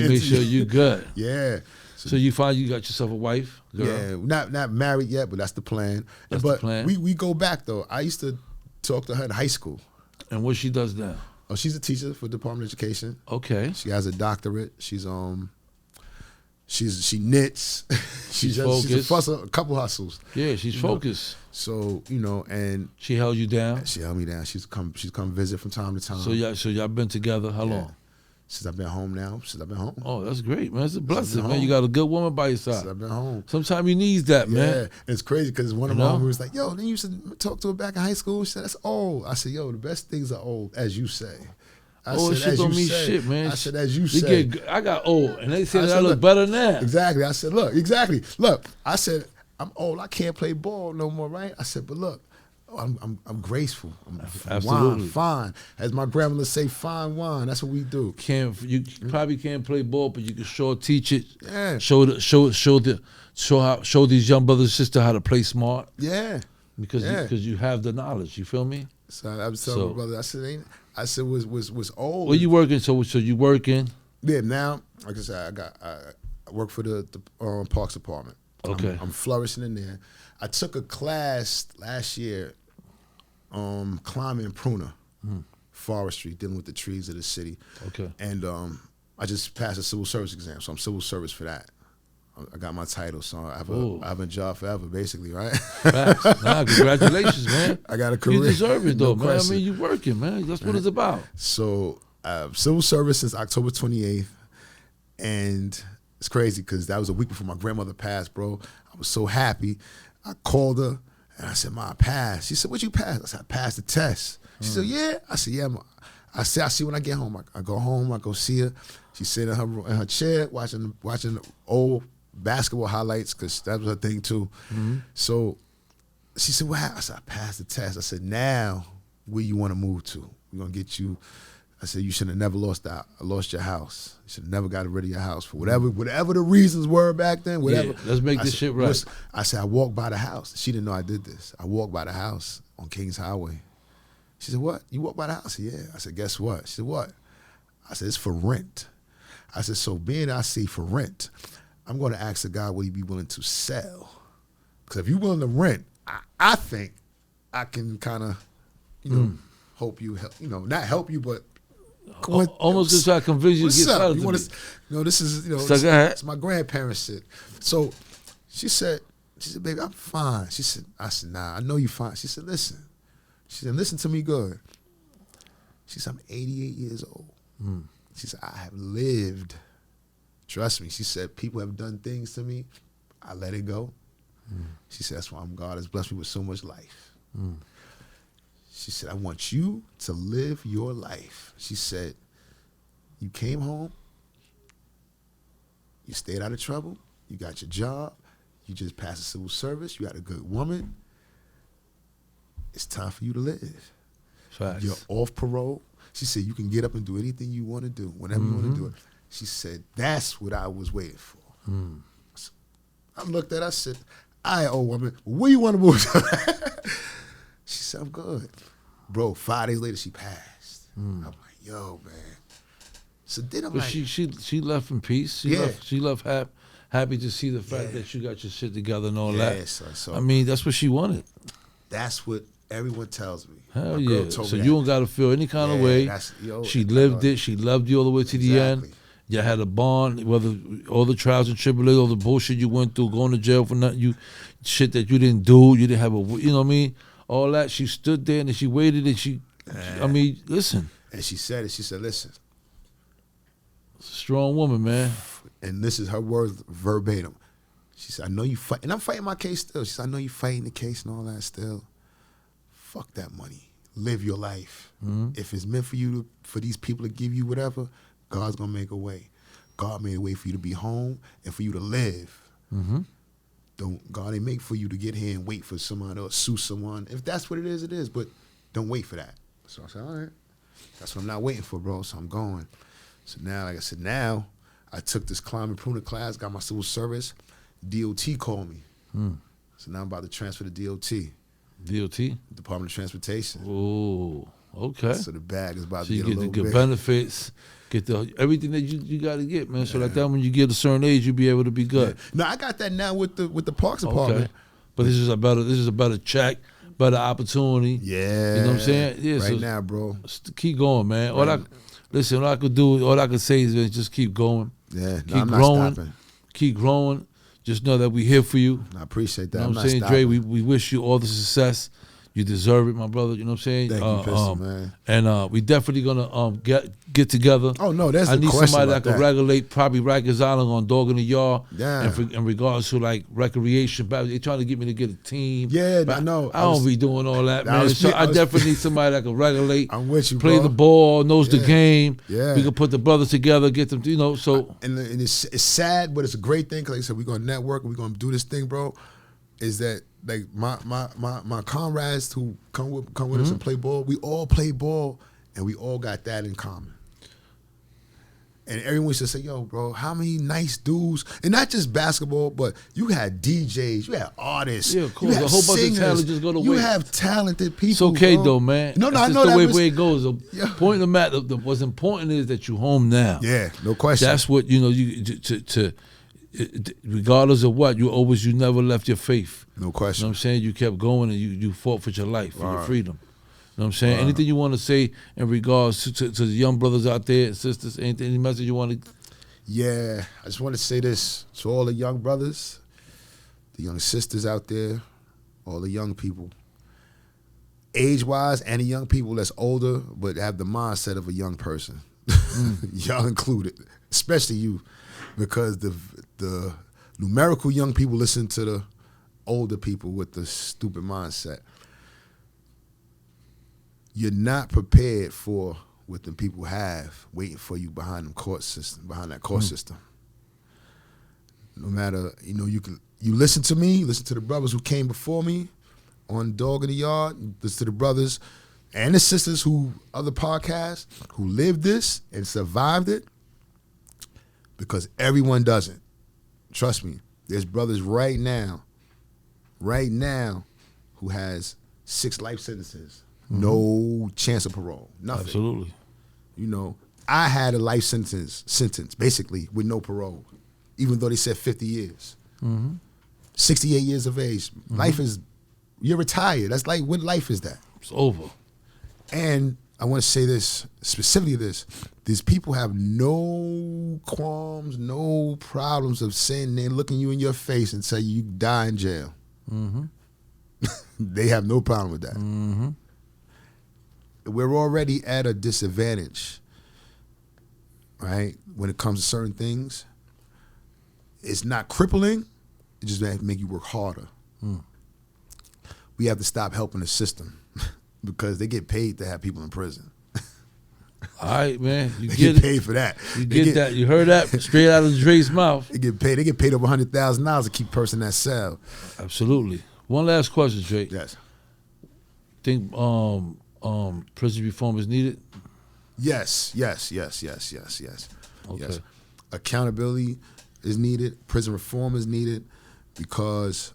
Make sure you good. Yeah. So you find you got yourself a wife, girl? Yeah, not married yet, but that's the plan. That's but the plan. we go back though. I used to talk to her in high school. And what she does now? Oh, she's a teacher for Department of Education. Okay. She has a doctorate. She knits. she's a couple hustles. Yeah, she's focused. So, and She held you down. she held me down. She's come visit from time to time. So y'all been together how long? Since I've been home now. Oh, that's great, man. It's a blessing, man. home. You got a good woman by your Since side. I've been home. Sometimes you need that, Yeah, man. and it's crazy because one of You my know? homies was like, yo, then you used to talk to her back in high school. She said, that's old. I said, yo, the best things are old, as you say. I Old said, shit as don't you mean say. shit, man. I said, as you We say. I got old, and they say I that I said, look look, better now. Exactly. I said, look, exactly. Look, I said, I'm old. I can't play ball no more, right? I said, but look, I'm graceful. I'm Absolutely. wine, fine. As my grandmother say, fine wine. That's what we do. You probably can't play ball, but you can sure teach it. Yeah. Show these young brothers and sisters how to play smart Yeah. because Yeah. you have the knowledge. You feel me? So I was telling my brother, I said, was old. Well, you working? So you working? Yeah, now, like I said, I work for the Parks Department. Okay. I'm flourishing in there. I took a class last year, climbing pruner, forestry, dealing with the trees of the city. Okay. And I just passed a civil service exam, so I'm civil service for that. I got my title, so I have a job forever, basically, right? Facts. Nah, congratulations, man. I got a career. You deserve it, though, No man. I question. mean, you working, man. That's what it's about. So civil service since October 28th, and it's crazy because that was a week before my grandmother passed, bro. I was so happy. I called her and I said, Ma, I passed. She said, what you passed? I said, I passed the test. She said, yeah. I said, yeah, Ma. I said, I see when I get home. I go home, I go see her. She's sitting in her chair watching old basketball highlights because that was her thing too. So she said, what happened? I said, I passed the test. I said, now where you want to move to? We're going to get you. I said, you should have never lost your house. You should have never got rid of your house for whatever the reasons were back then. Whatever. Yeah, let's make this shit right. Listen, I said, I walked by the house. She didn't know I did this. I walked by the house on Kings Highway. She said, what? You walked by the house? I said, yeah. I said, guess what? She said, what? I said, it's for rent. I said, so being I see for rent, I'm going to ask the guy, would he be willing to sell? Because if you're willing to rent, I think I can kind of, hope you help, not help you, but Almost just try to convince you to what's get up? started. You to want me. to, this is, So go ahead. it's my grandparents' shit. So she said, baby, I'm fine. I said, nah, I know you fine. She said, listen. She said, listen to me good. She said, I'm 88 years old. She said, I have lived. Trust me. She said, people have done things to me. I let it go. She said, that's why God has blessed me with so much life. She said, I want you to live your life. She said, you came home, you stayed out of trouble, you got your job, you just passed the civil service, you got a good woman. It's time for you to live. Facts. You're off parole. She said, you can get up and do anything you want to do, whenever you want to do it. She said, that's what I was waiting for. I looked at her, I said, all right, old woman, where you want to move to? She said, I'm good. Bro, 5 days later, she passed. I'm like, yo, man. So then I'm But like, she left in peace. She left happy to see the fact that you got your shit together and all that. So I mean, that's what she wanted. that's what everyone tells me. Hell My girl yeah. told So me you that. don't got to feel any kind of way. She lived it. She loved you all the way to the end. You had a bond, whether all the trials and tribulations, all the bullshit you went through, going to jail for nothing, shit that you didn't do, you didn't have you know what I mean? All that. She stood there and she waited and I mean, listen. And she said it. She said, listen. Strong woman, man. And this is her words verbatim. She said, I know you fight. And I'm fighting my case still. She said, I know you fighting the case and all that still. Fuck that money. Live your life. If it's meant for you, for these people to give you whatever, God's going to make a way. God made a way for you to be home and for you to live. God ain't make for you to get here and wait for somebody else, sue someone. If that's what it is, it is. But don't wait for that. So I said, all right. That's what I'm not waiting for, bro. So I'm going. So now, like I said, now I took this climb improvement class, got my civil service. DOT called me. So now I'm about to transfer to DOT. DOT? Department of Transportation. Oh, okay. So the bag is about So to you get a get the little good big. benefits, get everything that you got to get, man. So like that, when you get a certain age, you'll be able to be good. No, I got that now with the Parks Department. Okay. But this is a better check, better opportunity. Yeah. You know what I'm saying? Yeah. Right so now, bro. keep going, man. All I could say is man, just keep going. Yeah. Keep No, I'm growing. not stopping. Keep growing. Just know that we here for you. I appreciate that. You know I'm what not I'm saying, stopping. Dre? We wish you all the success. You deserve it, my brother. You know what I'm saying? Thank you, Pistol, man. And we definitely gonna get together. Oh no, there's I no need question somebody about that can regulate probably Rikers Island on Dog in the Yard. Yeah. And in regards to like recreation, but they trying to get me to get a team. Yeah, but I know. I don't be doing all that, man. was- So I I was- definitely need somebody that can regulate. I'm with you, play bro. the ball, knows the game. Yeah. We can put the brothers together, get them. You know, so And it's sad, but it's a great thing. Cause like I said, we're gonna network and we're gonna do this thing, bro. Is that like my comrades who come with us and play ball? We all play ball, and we all got that in common. And everyone used to say, yo, bro, how many nice dudes, and not just basketball, but you had DJs, you had artists, Yeah, of course. you had A whole bunch of singers, talent just go to you waste. have talented people. it's okay bro. though, man. No, That's I just know the that way, was, way it goes. The Yeah. point of the matter, what's important is that you home now. Yeah, no question. That's what you know. Regardless of what, you never left your faith. No You know question. what I'm saying? You kept going and you fought for your life, for your Right. freedom. You know what I'm saying? Right. Anything you want to say in regards to the young brothers out there and sisters? Any message you want to? Yeah, I just want to say this to all the young brothers, the young sisters out there, all the young people, age-wise, and the young people that's older but have the mindset of a young person, y'all included, especially you, because the numerical young people listen to the older people with the stupid mindset. You're not prepared for what the people have waiting for you behind that court system. No matter, you listen to me, listen to the brothers who came before me on Dog in the Yard, listen to the brothers and the sisters who, other podcasts, who lived this and survived it, because everyone doesn't. Trust me, there's brothers right now, who has 6 life sentences, no chance of parole, nothing. Absolutely. I had a life sentence basically with no parole, even though they said 50 years. 68 years of age. Life is, you're retired. That's like, what life is that? It's over. And I want to say this, specifically this, these people have no qualms, no problems of saying, they're looking you in your face and say you die in jail. They have no problem with that. We're already at a disadvantage, right? When it comes to certain things, it's not crippling. It just make you work harder. We have to stop helping the system because they get paid to have people in prison. All right, man. You They get get it. paid for that. You They get that. You heard that straight out of Dre's mouth. They get paid. They get paid over $100,000 to keep a person in that cell. Absolutely. One last question, Dre. Yes. Think prison reform is needed? Yes. Okay. Yes. Accountability is needed. Prison reform is needed because,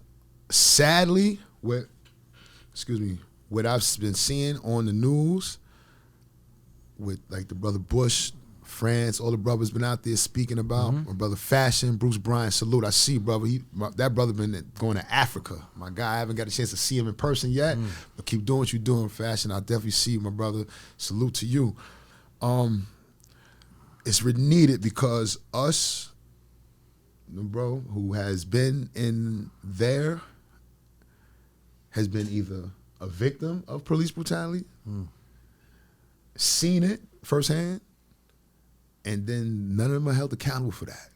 sadly, what I've been seeing on the news with like the brother Bush France, all the brothers been out there speaking about. My brother Fashion, Bruce Bryan, salute. I see, brother. That brother been going to Africa. My guy, I haven't got a chance to see him in person yet, but keep doing what you're doing, Fashion. I'll definitely see you, my brother. Salute to you. It's needed because us, bro, who has been in there, has been either a victim of police brutality, seen it firsthand, and then none of them are held accountable for that.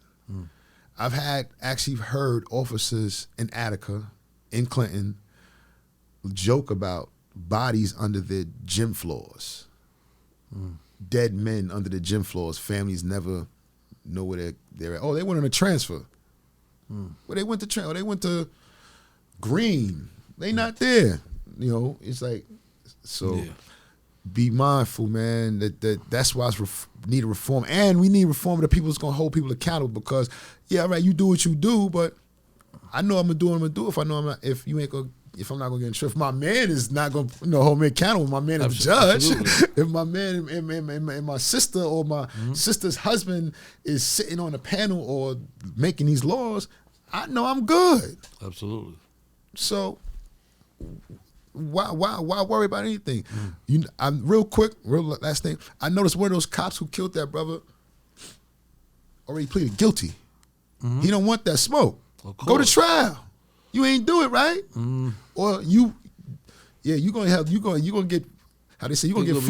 I've actually heard officers in Attica, in Clinton, joke about bodies under their gym floors. Dead men under the gym floors. Families never know where they're at. Oh, they went on a transfer. Well, they went to they went to Green. They not there. You know, it's like, so be mindful, man. That's why it's need a reform, and we need reform that people is gonna hold people accountable. Because all right, you do what you do, but I know I'm gonna do what I'm gonna do. If I know I'm not, if I'm not gonna get in trouble, if my man is not gonna hold me accountable, my man is the judge. If my man and my sister or my sister's husband is sitting on a panel or making these laws, I know I'm good. Absolutely. So why worry about anything? I'm real last thing. I noticed one of those cops who killed that brother already pleaded guilty. He don't want that smoke. Go to trial. You ain't do it right, or you gonna get, how they say, you gonna get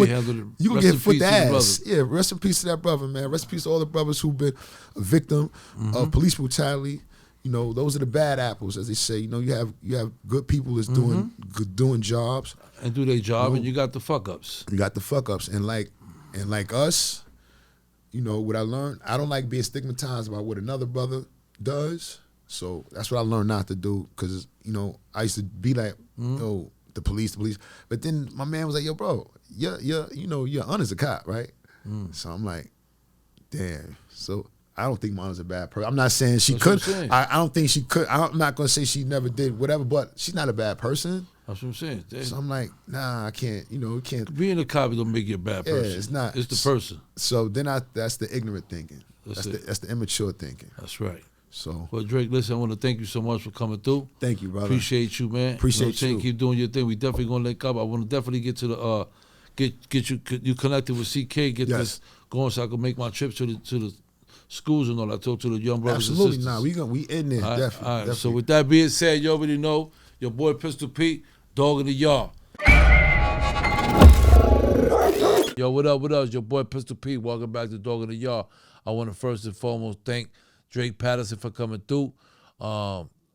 foot to ass. Yeah, rest in peace to that brother, man. Rest in peace to all the brothers who've been a victim of police brutality. You know, those are the bad apples, as they say. You know, you have good people that's doing jobs and do their job, and you got the fuck ups. You got the fuck ups, and like us, you know what I learned. I don't like being stigmatized about what another brother does. So that's what I learned not to do, because, you know, I used to be like, yo, the police. But then my man was like, yo, bro, your aunt is a cop, right? So I'm like, damn. So I don't think my aunt's a bad person. I'm not saying she could. I don't think she could. I'm not going to say she never did whatever, but she's not a bad person. That's what I'm saying. So I'm like, nah, I can't, can't. Being a cop don't make you a bad person. Yeah, it's not. It's the person. So then that's the ignorant thinking. That's the immature thinking. That's right. So, well, Drake, listen, I want to thank you so much for coming through. Thank you, brother. Appreciate you, man. Appreciate you. Keep doing your thing. We definitely gonna link up. I want to definitely get to the get you connected with CK. Get this going so I can make my trips to the schools and all. I talk to the young brothers and sisters. Nah, we in there. All right, definitely. All right. Definitely. So with that being said, you already know your boy Pistol Pete, dog in the yard. Yo, what up? It's your boy Pistol Pete. Welcome back to Dog in the Yard. I want to first and foremost thank Drake Patterson for coming through.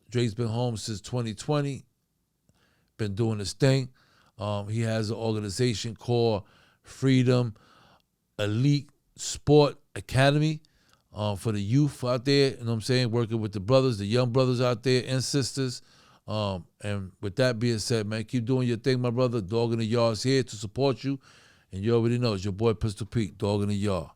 Drake's been home since 2020, been doing his thing. He has an organization called Freedom Elite Sport Academy for the youth out there, you know what I'm saying, working with the brothers, the young brothers out there and sisters. And with that being said, man, keep doing your thing, my brother. Dog in the Yard is here to support you. And you already know, it's your boy Pistol Pete, Dog in the Yard.